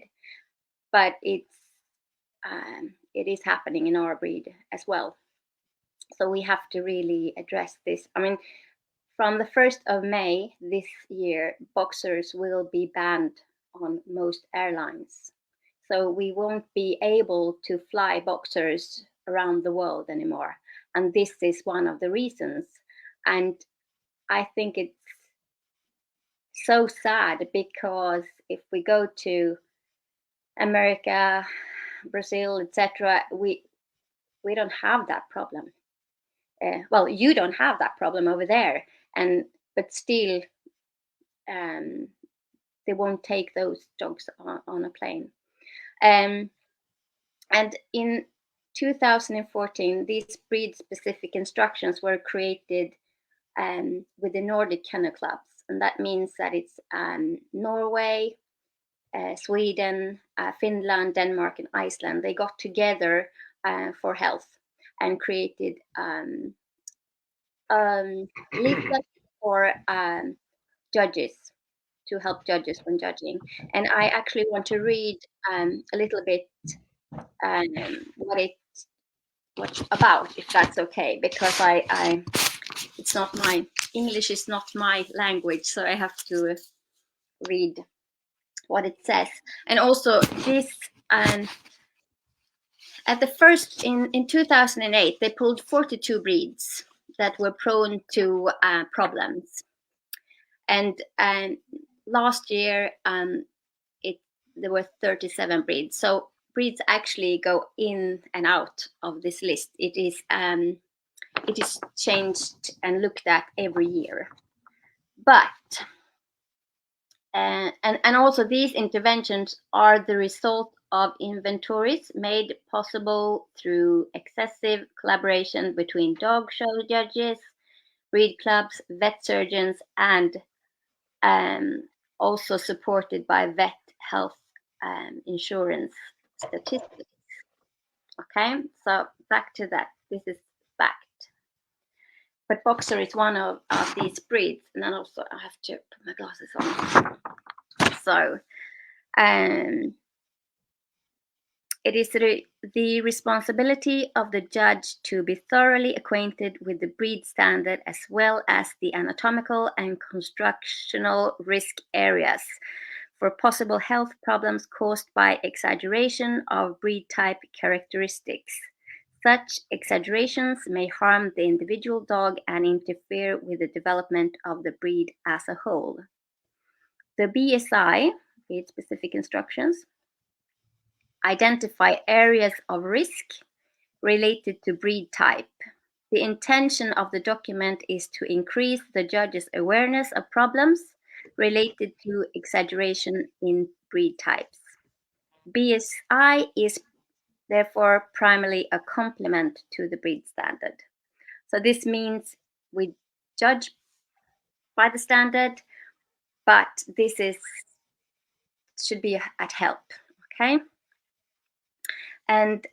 but it is happening in our breed as well. So we have to really address this. I mean, from the 1st of May this year, boxers will be banned on most airlines. So we won't be able to fly boxers around the world anymore. And this is one of the reasons. And I think it's so sad because if we go to America, Brazil, etc., we don't have that problem. Well, you don't have that problem over there, but still, they won't take those dogs on a plane. And in 2014, these breed-specific instructions were created with the Nordic Kennel Clubs, and that means that it's Norway, Sweden, Finland, Denmark, and Iceland. They got together for health and created leaflets for judges to help judges when judging. And I actually want to read a little bit what's about, if that's okay, because it's not my English is not my language, so I have to read what it says. And also this at the first in 2008 they pulled 42 breeds that were prone to problems, and last year there were 37 breeds. So breeds actually go in and out of this list. It is changed and looked at every year. But and also these interventions are the result of inventories made possible through excessive collaboration between dog show judges, breed clubs, vet surgeons, and also supported by vet health insurance statistics. Okay, so back to that. This is fact. But Boxer is one of these breeds, and then also I have to put my glasses on. So it is the responsibility of the judge to be thoroughly acquainted with the breed standard as well as the anatomical and constructional risk areas for possible health problems caused by exaggeration of breed type characteristics. Such exaggerations may harm the individual dog and interfere with the development of the breed as a whole. The BSI, breed-specific instructions, identify areas of risk related to breed type. The intention of the document is to increase the judge's awareness of problems related to exaggeration in breed types. BSI is therefore primarily a complement to the breed standard. So this means we judge by the standard, but this should be at help, okay? And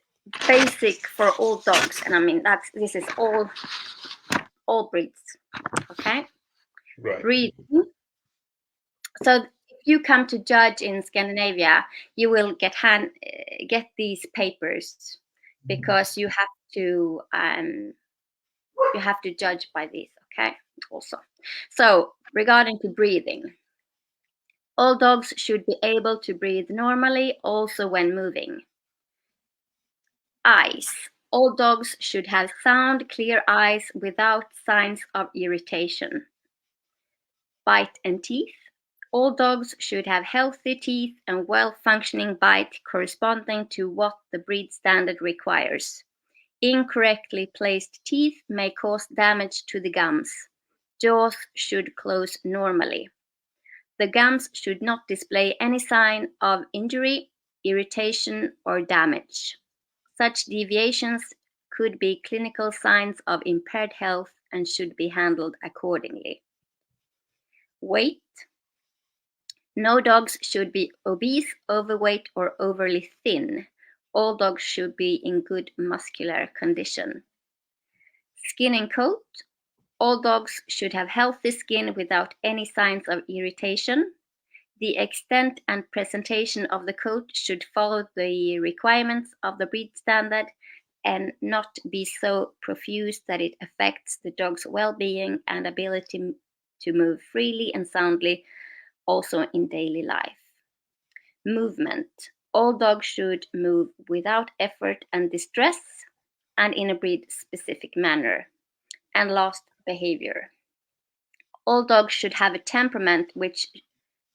basic for all dogs, and I mean this is all breeds, okay? Right. Breeding. So if you come to judge in Scandinavia, you will get these papers because you have to judge by these, okay? Also, so regarding to breathing, All dogs should be able to breathe normally, also when moving. Eyes. All dogs should have sound, clear eyes without signs of irritation. Bite and teeth. All dogs should have healthy teeth and well-functioning bite corresponding to what the breed standard requires. Incorrectly placed teeth may cause damage to the gums. Jaws should close normally. The gums should not display any sign of injury, irritation, or damage. Such deviations could be clinical signs of impaired health and should be handled accordingly. Weight. No dogs should be obese, overweight, or overly thin. All dogs should be in good muscular condition. Skin and coat. All dogs should have healthy skin without any signs of irritation. The extent and presentation of the coat should follow the requirements of the breed standard and not be so profuse that it affects the dog's well-being and ability to move freely and soundly, also in daily life. Movement. All dogs should move without effort and distress and in a breed-specific manner. And last, behavior. All dogs should have a temperament which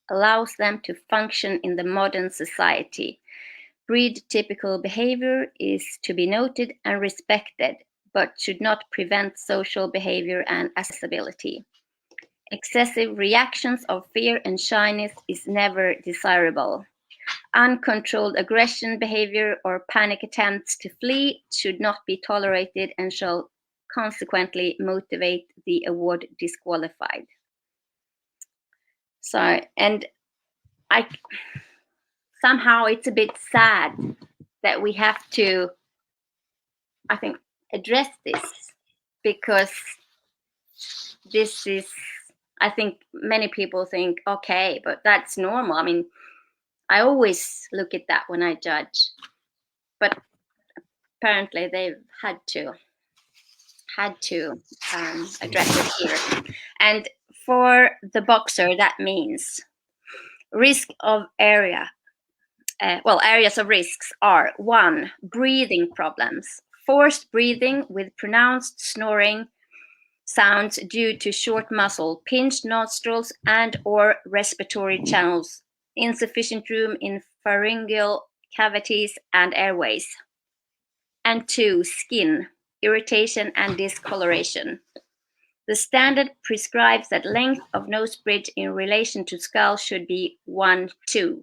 allows them to function in the modern society. Breed typical behavior is to be noted and respected, but should not prevent social behavior and accessibility. Excessive reactions of fear and shyness is never desirable. Uncontrolled aggression behavior or panic attempts to flee should not be tolerated and shall consequently motivate the award disqualified. So, and somehow it's a bit sad that we have to, I think, address this, because this is, I think many people think, okay, but that's normal. I mean, I always look at that when I judge, but apparently they've had to address it here. And for the boxer, that means risk of area. Areas of risks are 1. Breathing problems. Forced breathing with pronounced snoring sounds due to short muscle, pinched nostrils and or respiratory channels, insufficient room in pharyngeal cavities and airways. And 2. Skin, irritation and discoloration. The standard prescribes that length of nose bridge in relation to skull should be 1-2.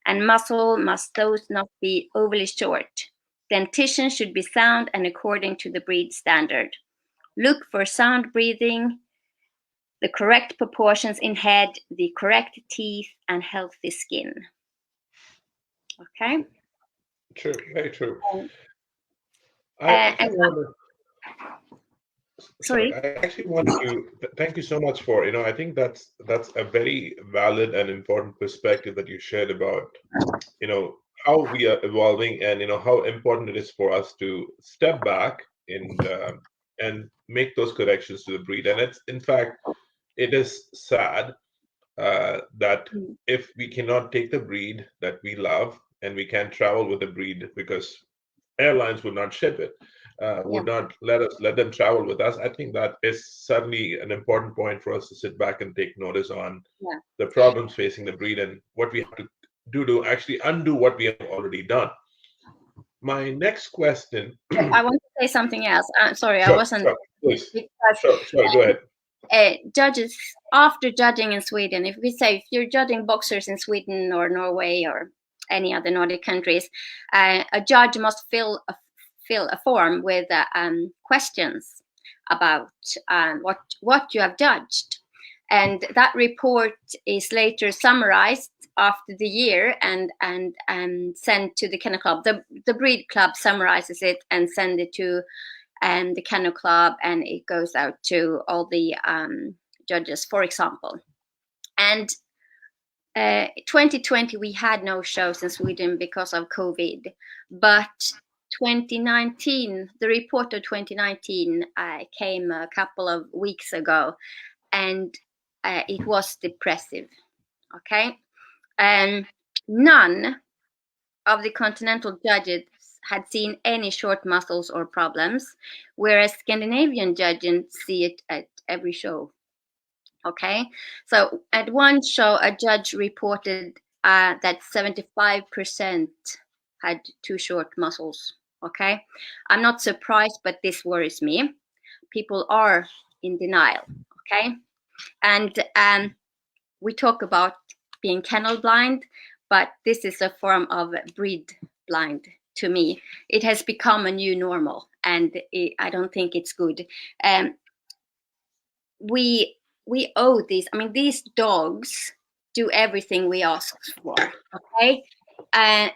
And muzzle must thus not be overly short. Dentition should be sound and according to the breed standard. Look for sound breathing, the correct proportions in head, the correct teeth, and healthy skin. Okay? True, very true. I actually wanted to thank you so much for, I think that's a very valid and important perspective that you shared about, how we are evolving and, how important it is for us to step back and make those corrections to the breed. And it's, in fact, it is sad that if we cannot take the breed that we love and we can't travel with the breed because airlines would not ship it, would not let them travel with us. I think that is certainly an important point for us to sit back and take notice on the problems facing the breed and what we have to do to actually undo what we have already done. My next question. I want to say something else. Sorry, sure, I wasn't. Sure, please. Go ahead. Judges, after judging in Sweden, if you're judging boxers in Sweden or Norway or any other Nordic countries, a judge must fill a form with questions about what you have judged, and that report is later summarized after the year and sent to the Kennel Club. The breed club summarizes it and send it to the Kennel Club, and it goes out to all the judges, for example. And 2020 we had no shows in Sweden because of COVID, but 2019, the report of 2019 came a couple of weeks ago, and it was depressive. Okay, And none of the continental judges had seen any short muscles or problems, whereas Scandinavian judges see it at every show. Okay, so at one show, a judge reported that 75% had too short muscles. Okay, I'm not surprised, but this worries me. People are in denial. Okay, and we talk about being kennel blind, but this is a form of breed blind to me. It has become a new normal, and I don't think it's good. Um, we we owe these. I mean, these dogs do everything we ask for. Okay, uh,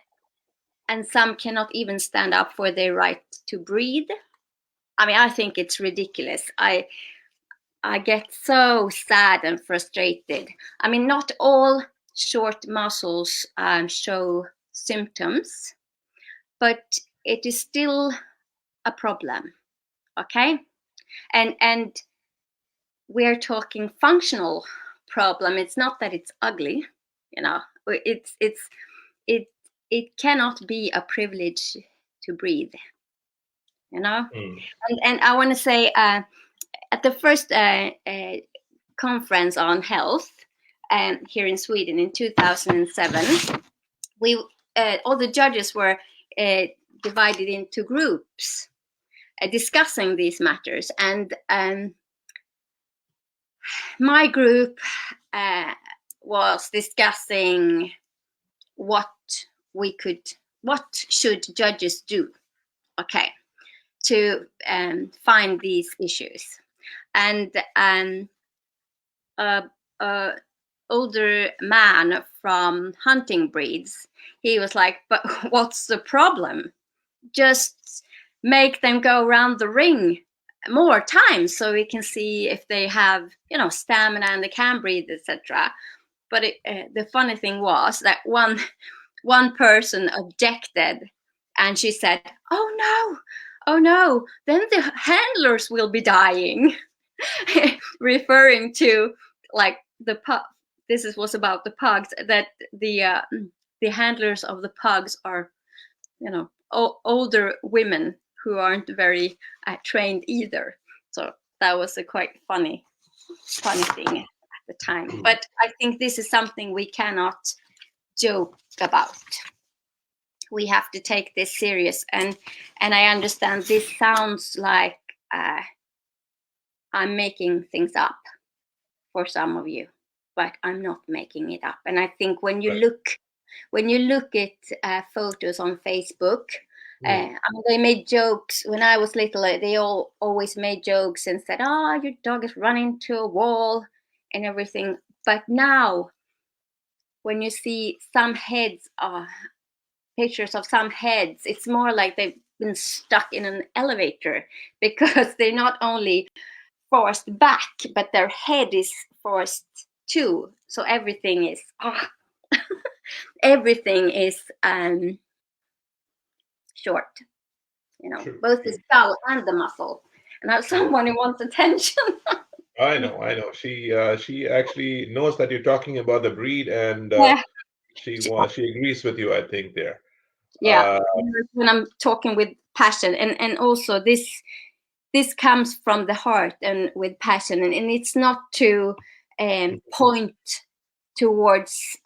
and some cannot even stand up for their right to breathe. I mean, I think it's ridiculous. I get so sad and frustrated. I mean, not all short muscles show symptoms, but it is still a problem. Okay, and we're talking functional problem. It's not that it's ugly, you know. It it cannot be a privilege to breathe, you know. Mm. And I want to say at the first conference on health here in Sweden in 2007, we all the judges were divided into groups discussing these matters, and my group uh, was discussing what what should judges do, okay, to find these issues, and a, a older man from hunting breeds, he was like, but what's the problem? Just make them go around the ring more times so we can see if they have, you know, stamina and they can breathe, etc. But the funny thing was that one person objected, and she said, "Oh no, oh no, then the handlers will be dying," referring to like the pug. Was about the pugs, that the handlers of the pugs are, you know, older women who aren't very trained either. So that was a quite funny thing at the time. But I think this is something we cannot joke about. We have to take this serious, and I understand this sounds like I'm making things up for some of you, but I'm not making it up. And I think when you Right. look at photos on Facebook, Mm. I mean, they made jokes when I was little. They all always made jokes and said, "Ah, oh, your dog is running into a wall," and everything. But now, when you see some heads, pictures of some heads, it's more like they've been stuck in an elevator because they're not only forced back, but their head is forced too. So everything is short, you know, True, both the true. skull and the muscle. And now Mm. someone who wants attention. I know, I know. She actually knows that you're talking about the breed, and Yeah, she agrees with you, I think there. yeah. Uh, When I'm talking with passion, and also this comes from the heart and with passion, and it's not to point towards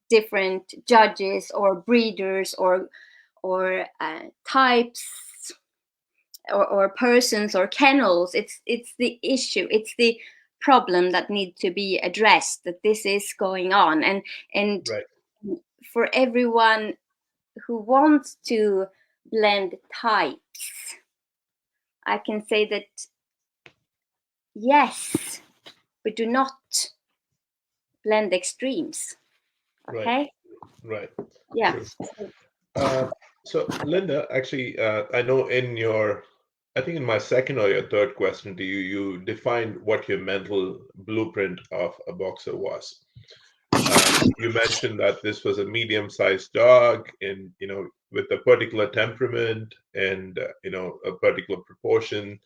different judges or breeders or types or persons or kennels. It's the issue. It's the problem that need to be addressed. That this is going on, and right, for everyone who wants to blend types, I can say that yes, but do not blend extremes. right, Okay? right. Yeah. True. Uh, so, Linda, actually, I know I think in my second or your third question to you, you defined what your mental blueprint of a boxer was. You mentioned that this was a medium-sized dog, in with a particular temperament and a particular proportion,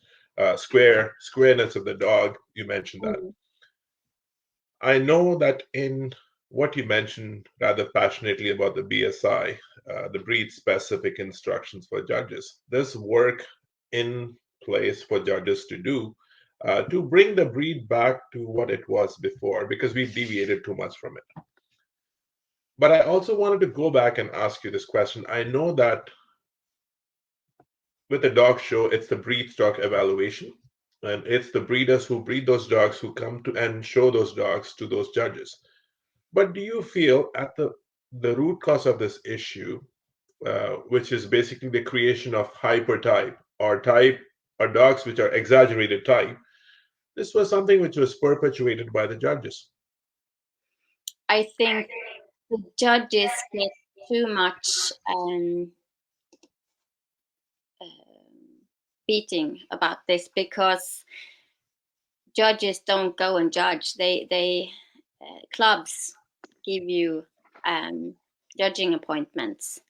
squareness of the dog. You mentioned that. Mm. I know that in what you mentioned rather passionately about the BSI, the breed specific instructions for judges. There's work in place for judges to do to bring the breed back to what it was before because we've deviated too much from it. But I also wanted to go back and ask you this question. I know that with the dog show, it's the breed stock evaluation, and it's the breeders who breed those dogs who come to and show those dogs to those judges. But do you feel at the root cause of this issue, which is basically the creation of hypertype or dogs which are exaggerated type, this was something which was perpetuated by the judges? I think the judges get too much beating about this because judges don't go and judge. They clubs give you judging appointments,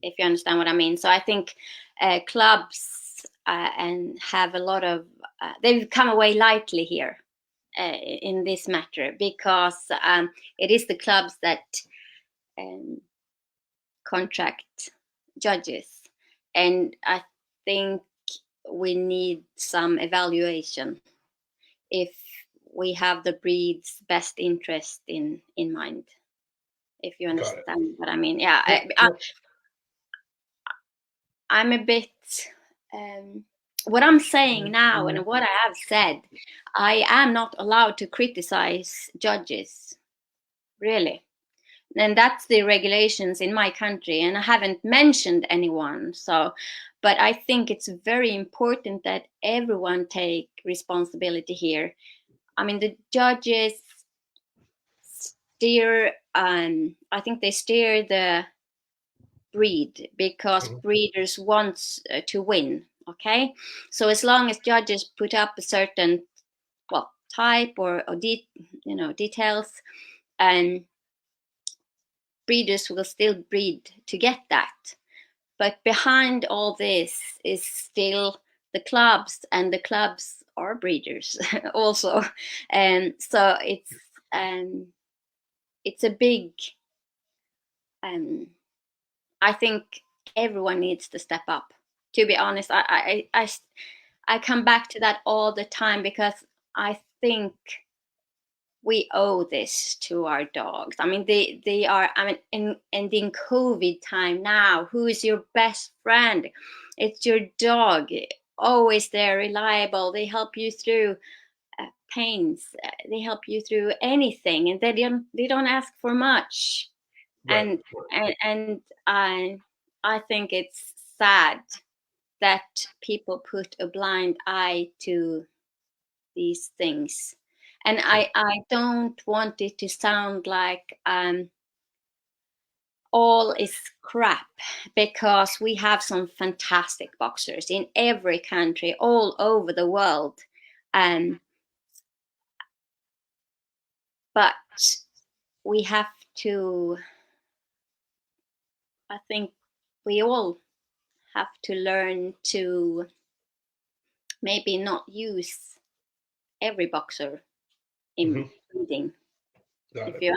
if you understand what I mean. So I think clubs and have a lot of they've come away lightly here in this matter because it is the clubs that contract judges, and I think we need some evaluation if we have the breed's best interest in mind, if you Got it. understand what I mean. Yeah, Yeah. I'm a bit what I'm saying now and what I have said, I am not allowed to criticize judges, really. And that's the regulations in my country, and I haven't mentioned anyone. So, but I think it's very important that everyone take responsibility here. I mean, the judges steer, I think they steer the breed because Mhm. breeders want to win. Okay, so as long as judges put up a certain type or details, and breeders will still breed to get that. But behind all this is still the clubs, and the clubs are breeders also, and so it's a big. Um, I think everyone needs to step up. To be honest, I come back to that all the time because I think we owe this to our dogs. I mean, they are. I mean, in COVID time now, who is your best friend? It's your dog. Always there, reliable. They help you through pains. They help you through anything, and they don't ask for much. Right. And and I think it's sad that people put a blind eye to these things. And I don't want it to sound like all is crap, because we have some fantastic boxers in every country all over the world. Um, but we have to, I think we all have to learn to maybe not use every boxer in Mhm. breeding. Got If it. you,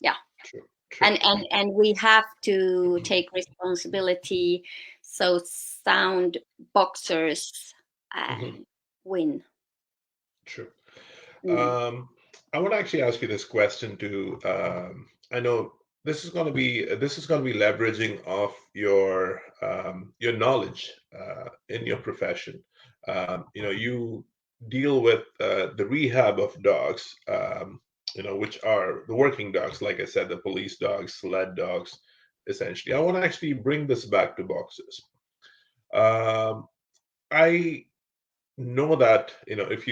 yeah. True. True. And we have to take responsibility so sound boxers Mhm. win. True. Mm. Um, I want to actually ask you this question too. I know this is going to be leveraging off your knowledge in your profession. You deal with the rehab of dogs, which are the working dogs, like I said, the police dogs, sled dogs, essentially. I want to actually bring this back to boxers. Um, I know that if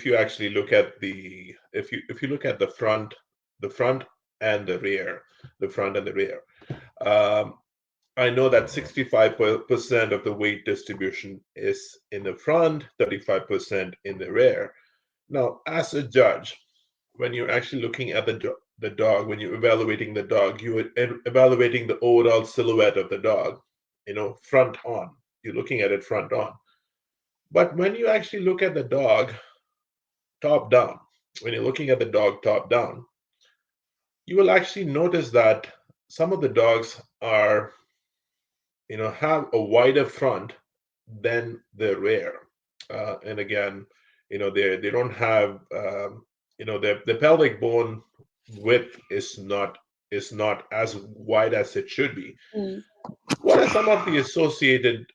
you actually look at if you look at the front and the rear, the front and the rear, um, I know that 65% of the weight distribution is in the front, 35% in the rear. Now, as a judge, when you're actually looking at the dog, when you're evaluating the dog, you are evaluating the overall silhouette of the dog, front on. You're looking at it front on. But when you actually look at the dog top down, when you're looking at the dog top down, you will actually notice that some of the dogs are, have a wider front than the rear. And again, they don't have, the pelvic bone width is not as wide as it should be. Mm. What are some of the associated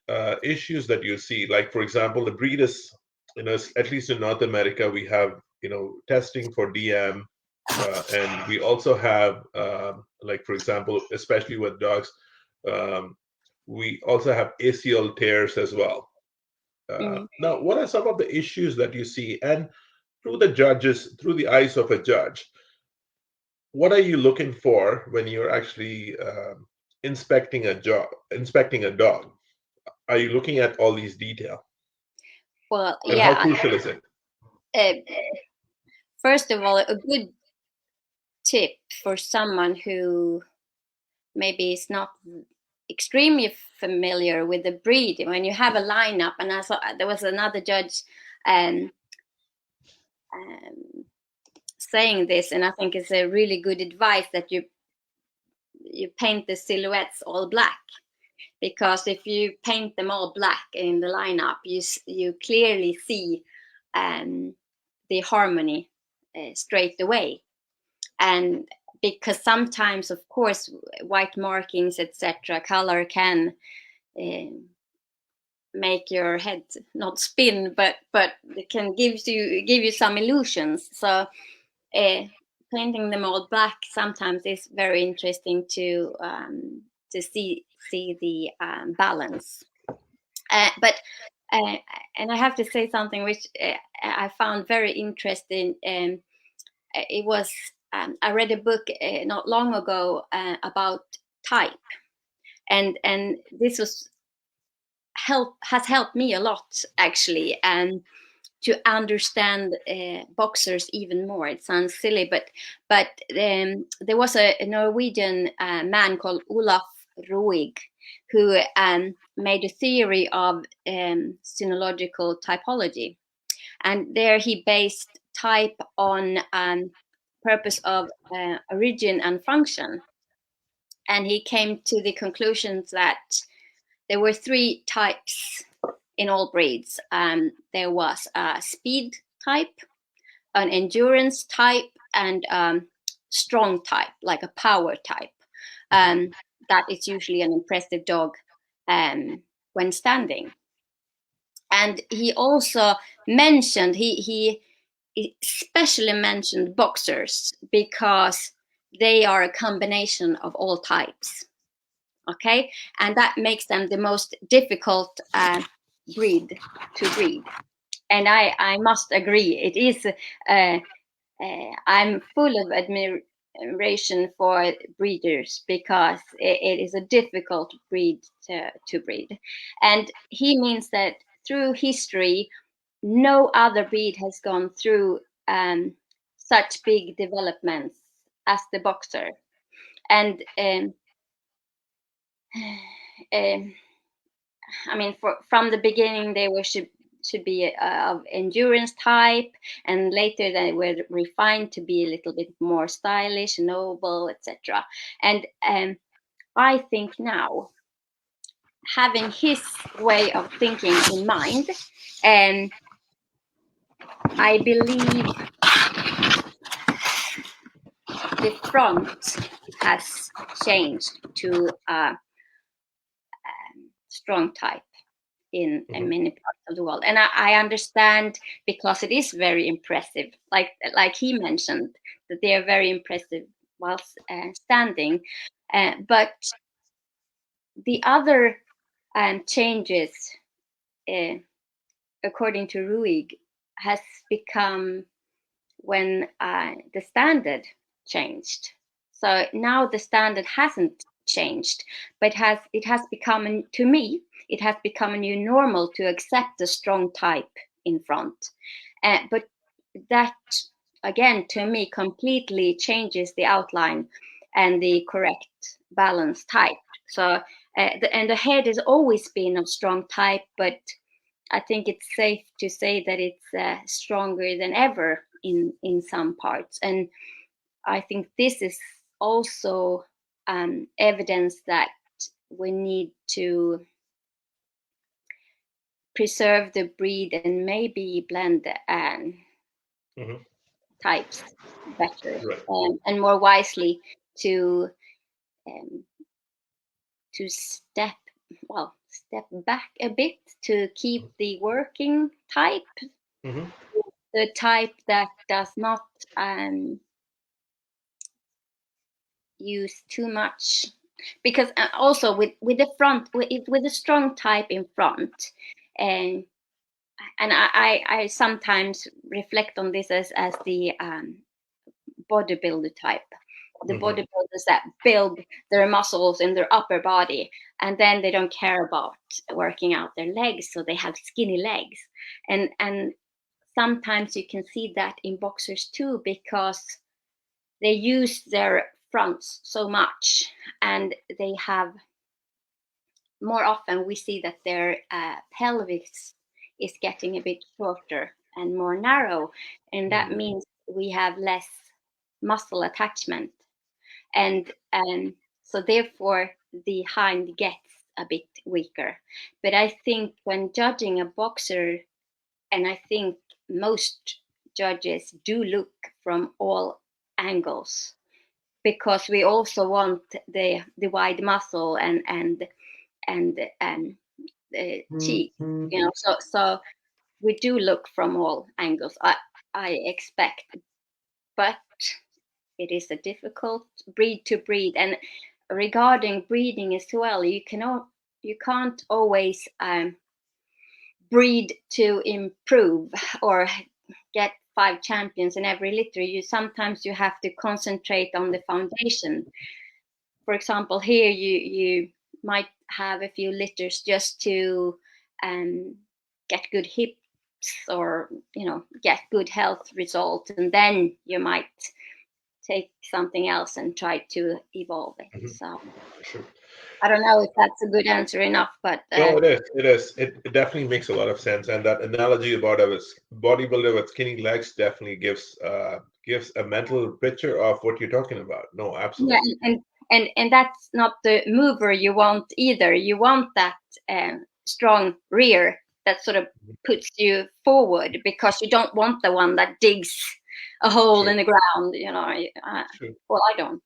issues that you see? Like, for example, the breed is, at least in North America, we have, testing for DM, and we also have, like, for example, especially with dogs, um, we also have ACL tears as well. Mm. Now, what are some of the issues that you see? And through the eyes of a judge, what are you looking for when you're actually inspecting a dog? Are you looking at all these detail? Well, And how yeah. crucial is it? First of all, a good tip for someone who maybe is not extremely familiar with the breed, when you have a lineup, and I saw there was another judge um, um, saying this, and I think it's a really good advice that you paint the silhouettes all black, because if you paint them all black in the lineup, you clearly see the harmony straight away. And because sometimes, of course, white markings, etc., color can uh, make your head not spin, but it can give you some illusions. So painting them all black sometimes is very interesting to see the balance. But and I have to say something which I found very interesting. It was I read a book not long ago about type, and this has helped me a lot, actually, and to understand boxers even more. It sounds silly, but there was a Norwegian man called Olaf Roig who made a theory of sinological typology, and there he based type on purpose of origin and function, and he came to the conclusions that there were three types in all breeds. There was a speed type, an endurance type, and strong type, like a power type. That is usually an impressive dog when standing. And he also mentioned, he especially mentioned boxers because they are a combination of all types. Okay, and that makes them the most difficult breed to breed. And I must agree, it is. I'm full of admiration for breeders because it is a difficult breed to breed. And he means that through history, no other breed has gone through such big developments as the boxer. And um, I mean, from the beginning, they should be of endurance type, and later they were refined to be a little bit more stylish, noble, etc. And I think now, having his way of thinking in mind, and I believe the front has changed to a strong type in Mhm. many parts of the world, and I understand, because it is very impressive, like he mentioned, that they are very impressive while standing, but the other changes, uh, according to Ruig, has become when the standard changed. So now the standard hasn't changed, but it has become, to me, it has become a new normal to accept a strong type in front. But that, again, to me, completely changes the outline and the correct balance type. So, and the head has always been of strong type, but I think it's safe to say that it's stronger than ever in some parts. And I think this is also evidence that we need to preserve the breed and maybe blend Hmm. types better Right. and more wisely to um, step back a bit to keep the working type, Hmm. the type that does not use too much, because also with the front with a strong type in front, and I sometimes reflect on this as the bodybuilder type, the Hmm. bodybuilders that build their muscles in their upper body, and then they don't care about working out their legs, so they have skinny legs, and sometimes you can see that in boxers too, because they use their fronts so much, and they have, more often we see that their pelvis is getting a bit shorter and more narrow, and that Hmm. means we have less muscle attachment, and so therefore the hind gets a bit weaker. But I think when judging a boxer, and I think most judges do look from all angles, because we also want the wide muscle and the cheek, so we do look from all angles, I expect, but it is a difficult breed to breed. And regarding breeding as well, you can't always breed to improve or get 5 champions in every litter. You have to concentrate on the foundation. For example, here you might have a few litters just to get good hips, or get good health results, and then you might take something else and try to evolve it. Hmm. So Sure. I don't know if that's a good answer enough, but No, it is. It is. It definitely makes a lot of sense. And that analogy about a bodybuilder with skinny legs definitely gives a mental picture of what you're talking about. No, yeah, absolutely. and that's not the mover you want either. You want that strong rear that sort of puts you forward, because you don't want the one that digs a hole True. in the ground. True. Well, I don't.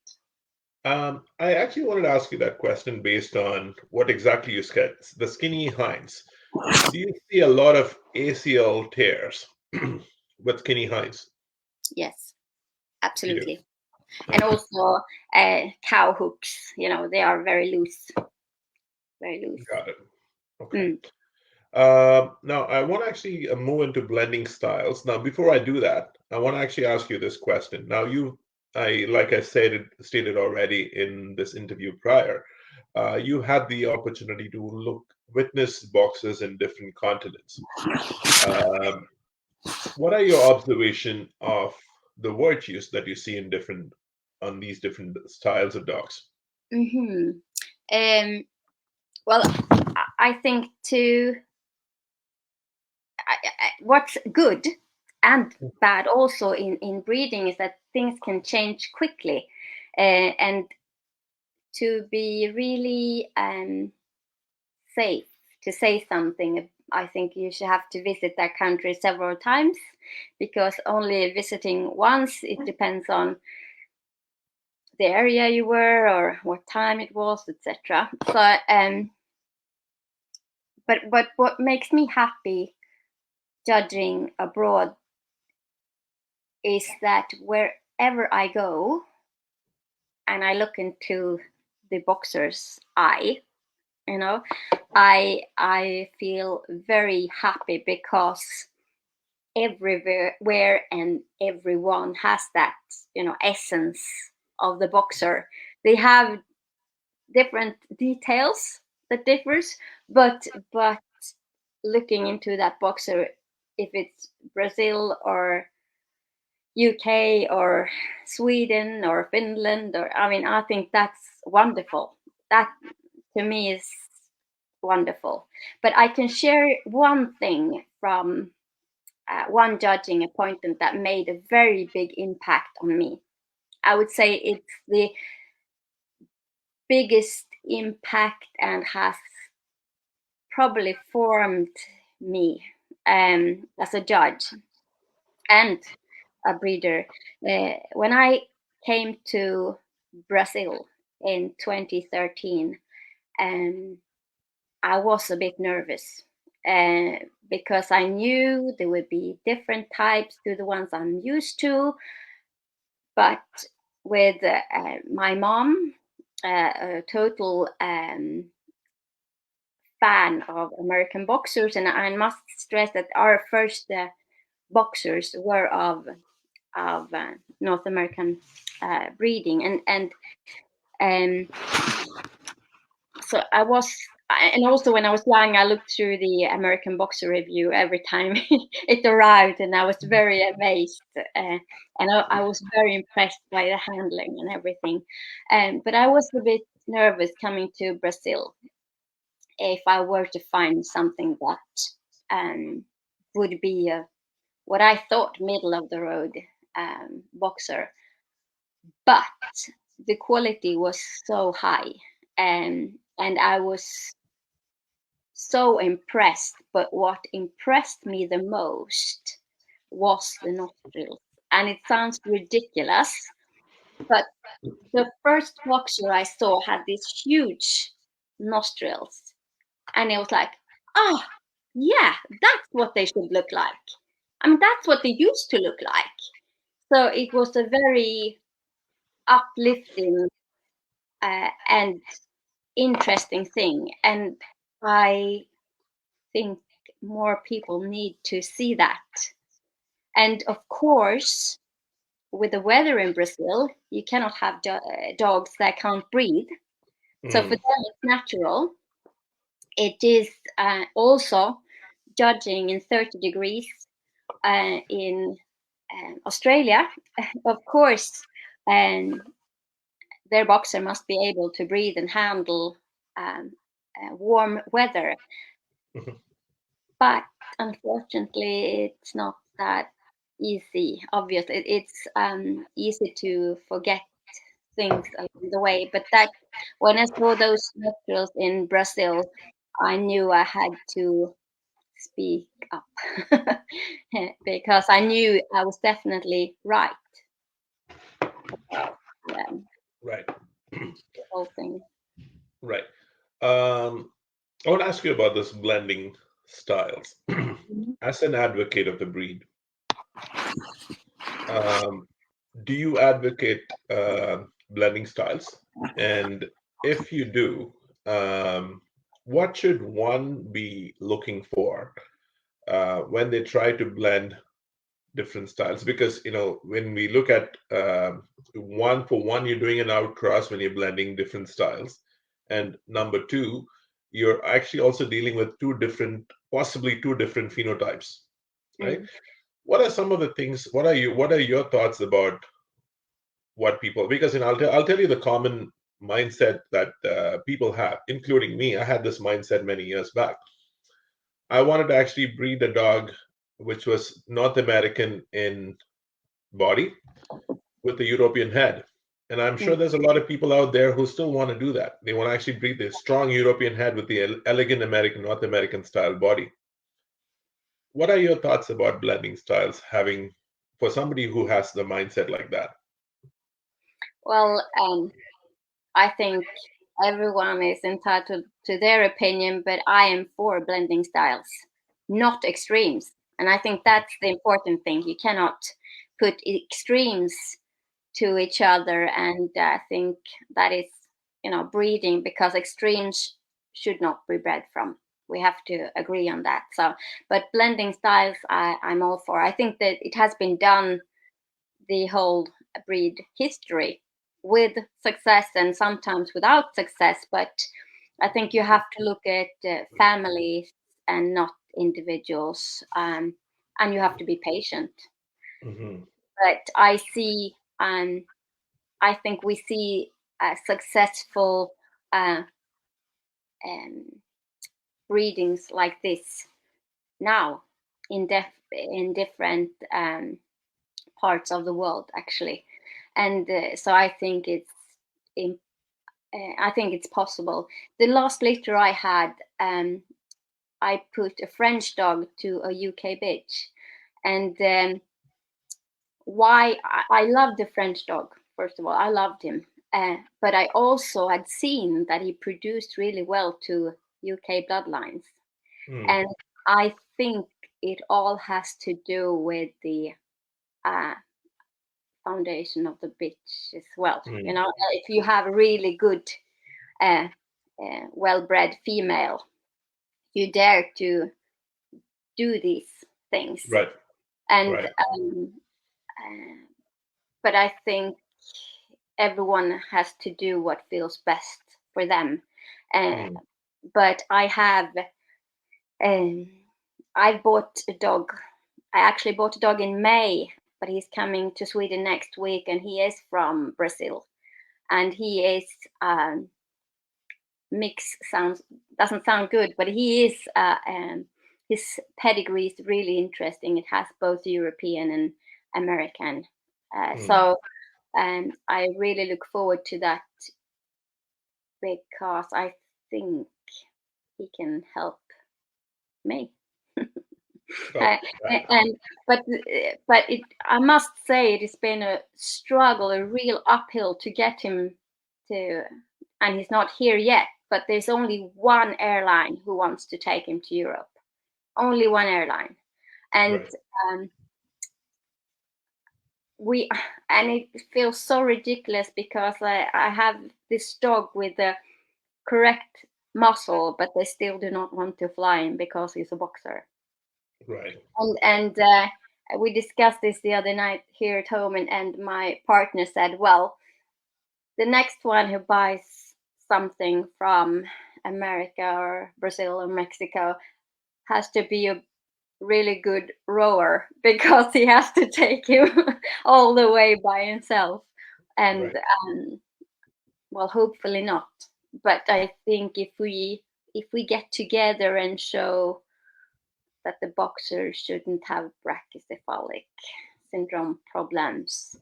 I actually wanted to ask you that question based on what exactly you said. The skinny hinds. Do you see a lot of ACL tears with skinny hinds? Yes, You do. absolutely. And Okay. also cow hooks. They are very loose, very loose. Got it. Okay. Mm. Now, I want to actually move into blending styles. Now, before I do that, I want to actually ask you this question. Now, like I stated already in this interview prior, you had the opportunity to witness boxers in different continents. Um, what are your observation of the virtues that you see on these different styles of dogs? Hmm. Um, well, I think what's good and bad also in breeding is that things can change quickly, and to be really safe to say something, I think you should have to visit that country several times, because only visiting once, it depends on the area you were or what time it was, etc. So but what makes me happy judging abroad is that wherever I go and I look into the boxer's eye, you know, I feel very happy, because everywhere and everyone has that, essence of the boxer. They have different details that differs, but looking into that boxer, if it's Brazil or UK or Sweden or Finland, or I mean, I think that's wonderful. That to me is wonderful. But I can share one thing from one judging appointment that made a very big impact on me. I would say it's the biggest impact and has probably formed me as a judge and a breeder. When I came to Brazil in 2013, I was a bit nervous because I knew there would be different types to the ones I'm used to. But with my mom, a total fan of American boxers, and I must stress that our first boxers were of North American breeding, and so I was, and also when I was young, I looked through the American Boxer Review every time it arrived, and I was very amazed, and I was very impressed by the handling and everything. But I was a bit nervous coming to Brazil if I were to find something that would be what I thought middle of the road boxer, but the quality was so high, and I was so impressed. But what impressed me the most was the nostrils. And it sounds ridiculous, but the first boxer I saw had these huge nostrils. And it was like, oh, yeah, that's what they should look like. I mean, that's what they used to look like. So it was a very uplifting and interesting thing. And I think more people need to see that. And of course, with the weather in Brazil, you cannot have dogs that can't breathe. So for Mm. them, it's natural. It is also judging in 30 degrees in Australia. Of course, um, their boxer must be able to breathe and handle warm weather. Mhm. But unfortunately, it's not that easy. Obviously, it's easy to forget things along the way. But that when I saw those nostrils in Brazil, I knew I had to speak up because I knew I was definitely right about Right. the whole thing. Right. I want to ask you about this blending styles. Mhm. As an advocate of the breed, um, do you advocate blending styles? And if you do, what should one be looking for when they try to blend different styles? Because when we look at one for one, you're doing an outcross when you're blending different styles, and number two, you're actually also dealing with possibly two different phenotypes, right? Mm. What are some of the things? What are your thoughts about what people? Because I'll tell you the common mindset that people have, including me. I had this mindset many years back. I wanted to actually breed a dog which was North American in body with a European head. And I'm sure Mm. there's a lot of people out there who still want to do that. They want to actually breed the strong European head with the elegant American, North American style body. What are your thoughts about blending styles having for somebody who has the mindset like that? Well, I think everyone is entitled to their opinion, but I am for blending styles, not extremes. And I think that's the important thing. You cannot put extremes to each other, and I think that is, breeding, because extremes should not be bred from. We have to agree on that. So, but blending styles, I'm all for. I think that it has been done the whole breed history with success and sometimes without success. But I think you have to look at families and not individuals, and you have to be patient. Hmm. But I think we see successful uh, um, breedings like this now in different parts of the world, actually. and so I think it's possible. The last litter I had, I put a French dog to a UK bitch, and why I loved the French dog. First of all, I loved him, but I also had seen that he produced really well to UK bloodlines, Mm. and I think it all has to do with the uh, foundation of the bitch as well. You Mm. know, if you have a really good, uh, well-bred female, you dare to do these things, Right. and Right. but I think everyone has to do what feels best for them. Uh, Mm. but um, I bought a dog. I actually bought a dog in May, but he's coming to Sweden next week, and he is from Brazil, and he is mix sounds doesn't sound good, but he is his pedigree is really interesting. It has both European and American, Mm. so I really look forward to that because I think he can help me. Oh, Uh, right. and I must say it has been a struggle, a real uphill to get him to, and he's not here yet. But there's only one airline who wants to take him to Europe. Only one airline, and Right. um, we and it feels so ridiculous because I have this dog with the correct muscle, but they still do not want to fly him because he's a boxer. Right. And we discussed this the other night here at home, and my partner said, well, the next one who buys something from America or Brazil or Mexico has to be a really good rower because he has to take him all the way by himself. And Right. well, hopefully not. But I think if we get together and show that the boxer shouldn't have brachycephalic syndrome problems,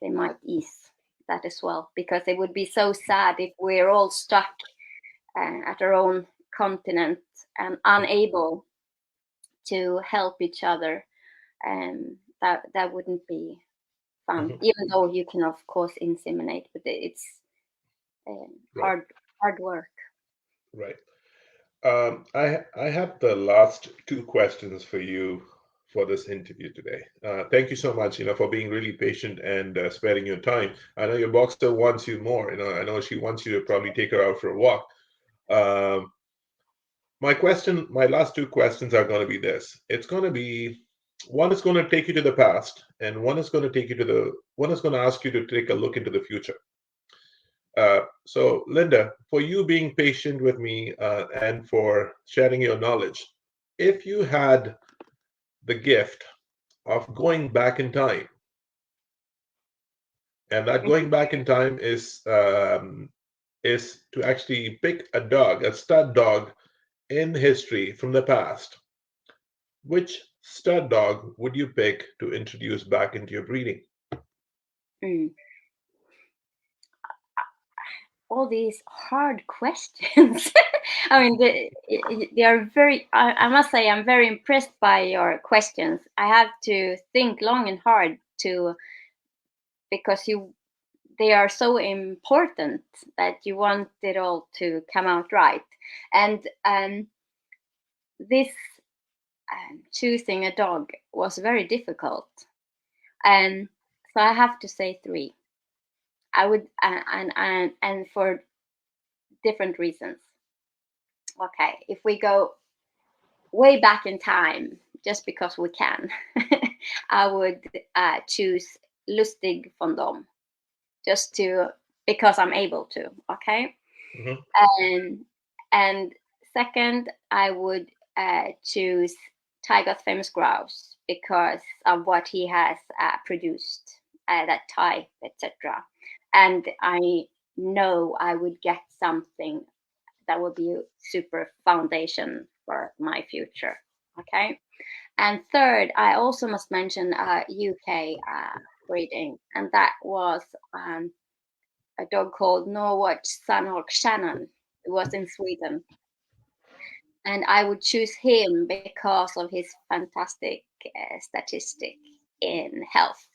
they might ease that as well. Because it would be so sad if we're all stuck at our own continent and unable to help each other. That wouldn't be fun. Mhm. Even though you can, of course, inseminate, but it's Right. hard work. Right. I have the last two questions for you for this interview today. Thank you so much, for being really patient and sparing your time. I know your boxer wants you more. I know she wants you to probably take her out for a walk. Um, my last two questions are going to be this. It's going to be one is going to take you to the past, and one is going to ask you to take a look into the future. So, Linda, for you being patient with me and for sharing your knowledge, if you had the gift of going back in time, and that going back in time is to actually pick a dog, a stud dog in history from the past, which stud dog would you pick to introduce back into your breeding? Mm. All these hard questions. I mean, they are very. I must say, I'm very impressed by your questions. I have to think long and hard to because they are so important that you want it all to come out right. And this choosing a dog was very difficult. And so I have to say three. I would and for different reasons. Okay, if we go way back in time, just because we can, I would choose Lustig von Dom, just to because I'm able to. Okay, Hmm. and and second, I would choose Tygo's famous grouse because of what he has produced, that type, etc. And I know I would get something that would be a super foundation for my future. Okay. And third, I also must mention UK. breeding, and that was a dog called Norwich Sunhawk Shannon. It was in Sweden. And I would choose him because of his fantastic statistic in health,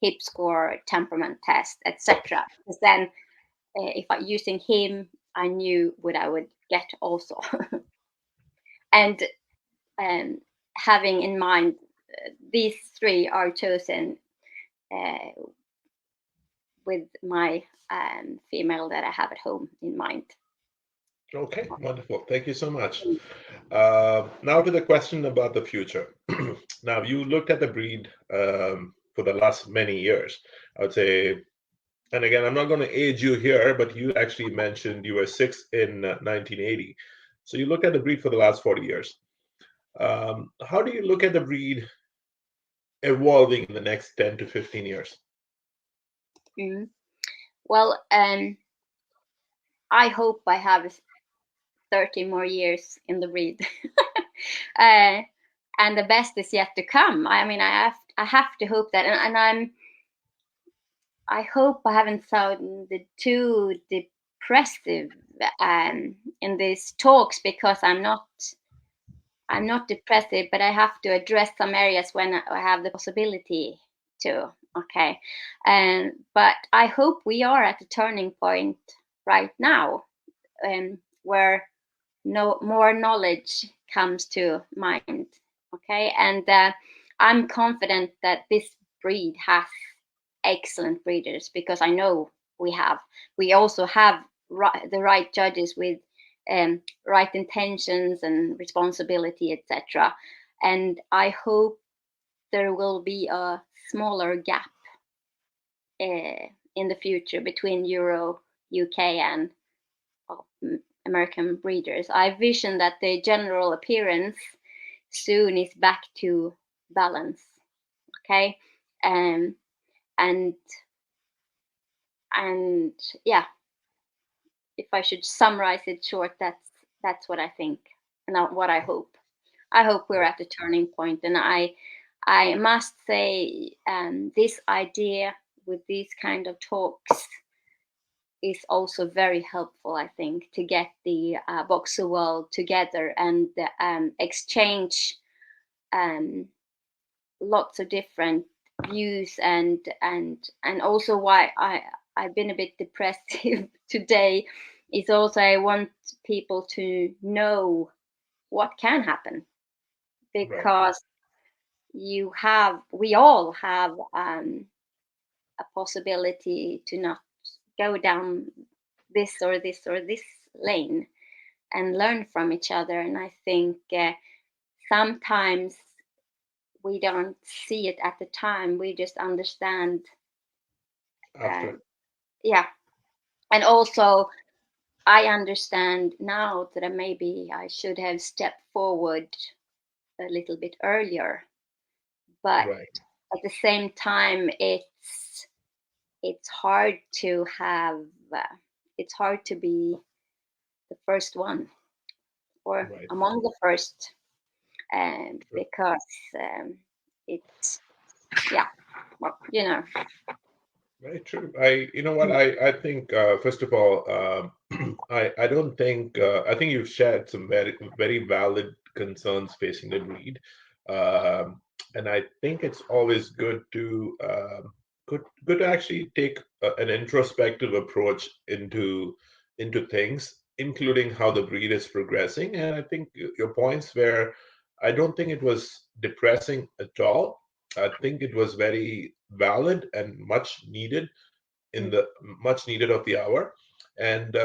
hip score, temperament test, etc. Because then, if I using him, I knew what I would get also, and having in mind these three are chosen uh, with my female that I have at home in mind. Okay, wonderful. Thank you so much. Now to the question about the future. Now, you looked at the breed for the last many years. I would say, and again, I'm not going to age you here, but you actually mentioned you were 6 in 1980. So you look at the breed for the last 40 years. How do you look at the breed evolving in the next 10 to 15 years? Mm. Well, I hope I have 30 more years in the breed. uh, and the best is yet to come. I mean, I have to hope that, and I hope I haven't sounded too depressive in these talks, because I'm not depressive, but I have to address some areas when I have the possibility to. Okay, but I hope we are at a turning point right now, where no more knowledge comes to mind. Okay, and I'm confident that this breed has excellent breeders, because I know we also have the right judges with right intentions and responsibility, etc. And I hope there will be a smaller gap in the future between Euro, UK, and well, American breeders. I vision that the general appearance soon is back to balance. Okay, and and yeah, if I should summarize it short, that's what I think and what I hope. I hope we're at a turning point, and I must say, this idea with these kind of talks is also very helpful, I think, to get the boxer world together and exchange lots of different views, and also why I've been a bit depressive today is also I want people to know what can happen, Right. because we all have a possibility to not go down this or this or this lane and learn from each other. And I think sometimes we don't see it at the time, we just understand. uh, After. yeah, and also I understand now that maybe I should have stepped forward a little bit earlier, but Right. at the same time it's hard to have it's hard to be the first one or Right. among the first, True. because it's yeah, well, Very true. You know what, I think, first of all, I don't think, I think you've shared some very, very valid concerns facing the breed. And I think it's always good to actually take an introspective approach into things, including how the breed is progressing. And I think your points where I don't think it was depressing at all. I think it was very valid and much needed of the hour. And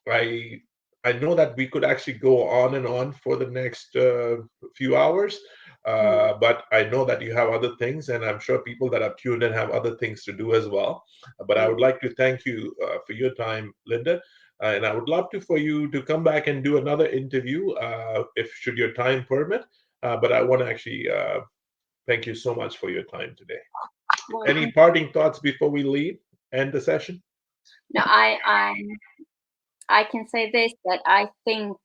I I know that we could actually go on and on for the next few hours, but I know that you have other things, and I'm sure people that are tuned in have other things to do as well. But I would like to thank you for your time, Linda. And I would love to for you to come back and do another interview if should your time permit. But I want to actually thank you so much for your time today. well, Any parting thoughts before we leave? End the session? no, I can say this, that I think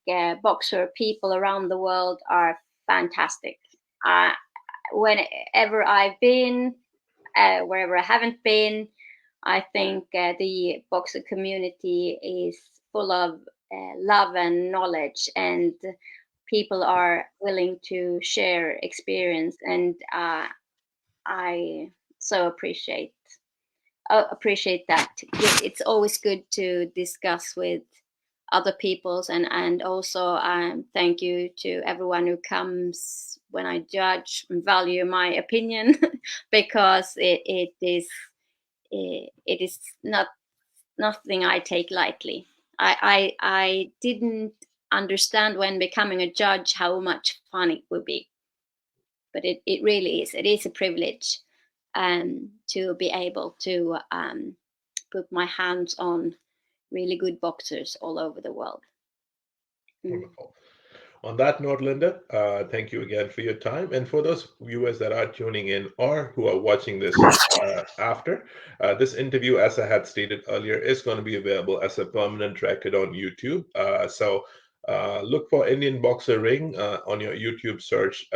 boxer people around the world are fantastic. Uh, Whenever I've been, wherever I haven't been. I think the boxer community is full of love and knowledge, and people are willing to share experience, and I so appreciate that. It's always good to discuss with other people's, and also thank you to everyone who comes when I judge and value my opinion because it is not nothing I take lightly. I didn't understand when becoming a judge how much fun it would be, but it really is. It is a privilege to be able to put my hands on really good boxers all over the world. Mm. Wonderful. On that note, Linda, thank you again for your time. And for those viewers that are tuning in or who are watching this after, this interview, as I had stated earlier, is going to be available as a permanent record on YouTube. So look for Indian Boxer Ring on your YouTube search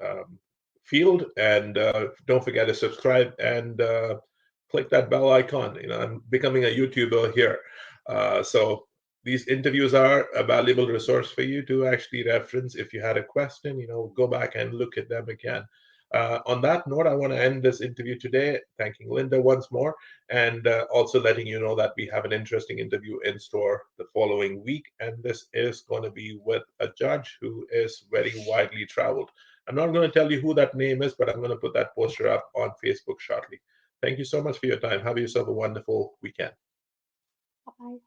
um, field, and don't forget to subscribe and click that bell icon. I'm becoming a YouTuber here. So these interviews are a valuable resource for you to actually reference. If you had a question, go back and look at them again. On that note, I want to end this interview today, thanking Linda once more, and also letting you know that we have an interesting interview in store the following week. And this is going to be with a judge who is very widely traveled. I'm not going to tell you who that name is, but I'm going to put that poster up on Facebook shortly. Thank you so much for your time. Have yourself a wonderful weekend. Bye.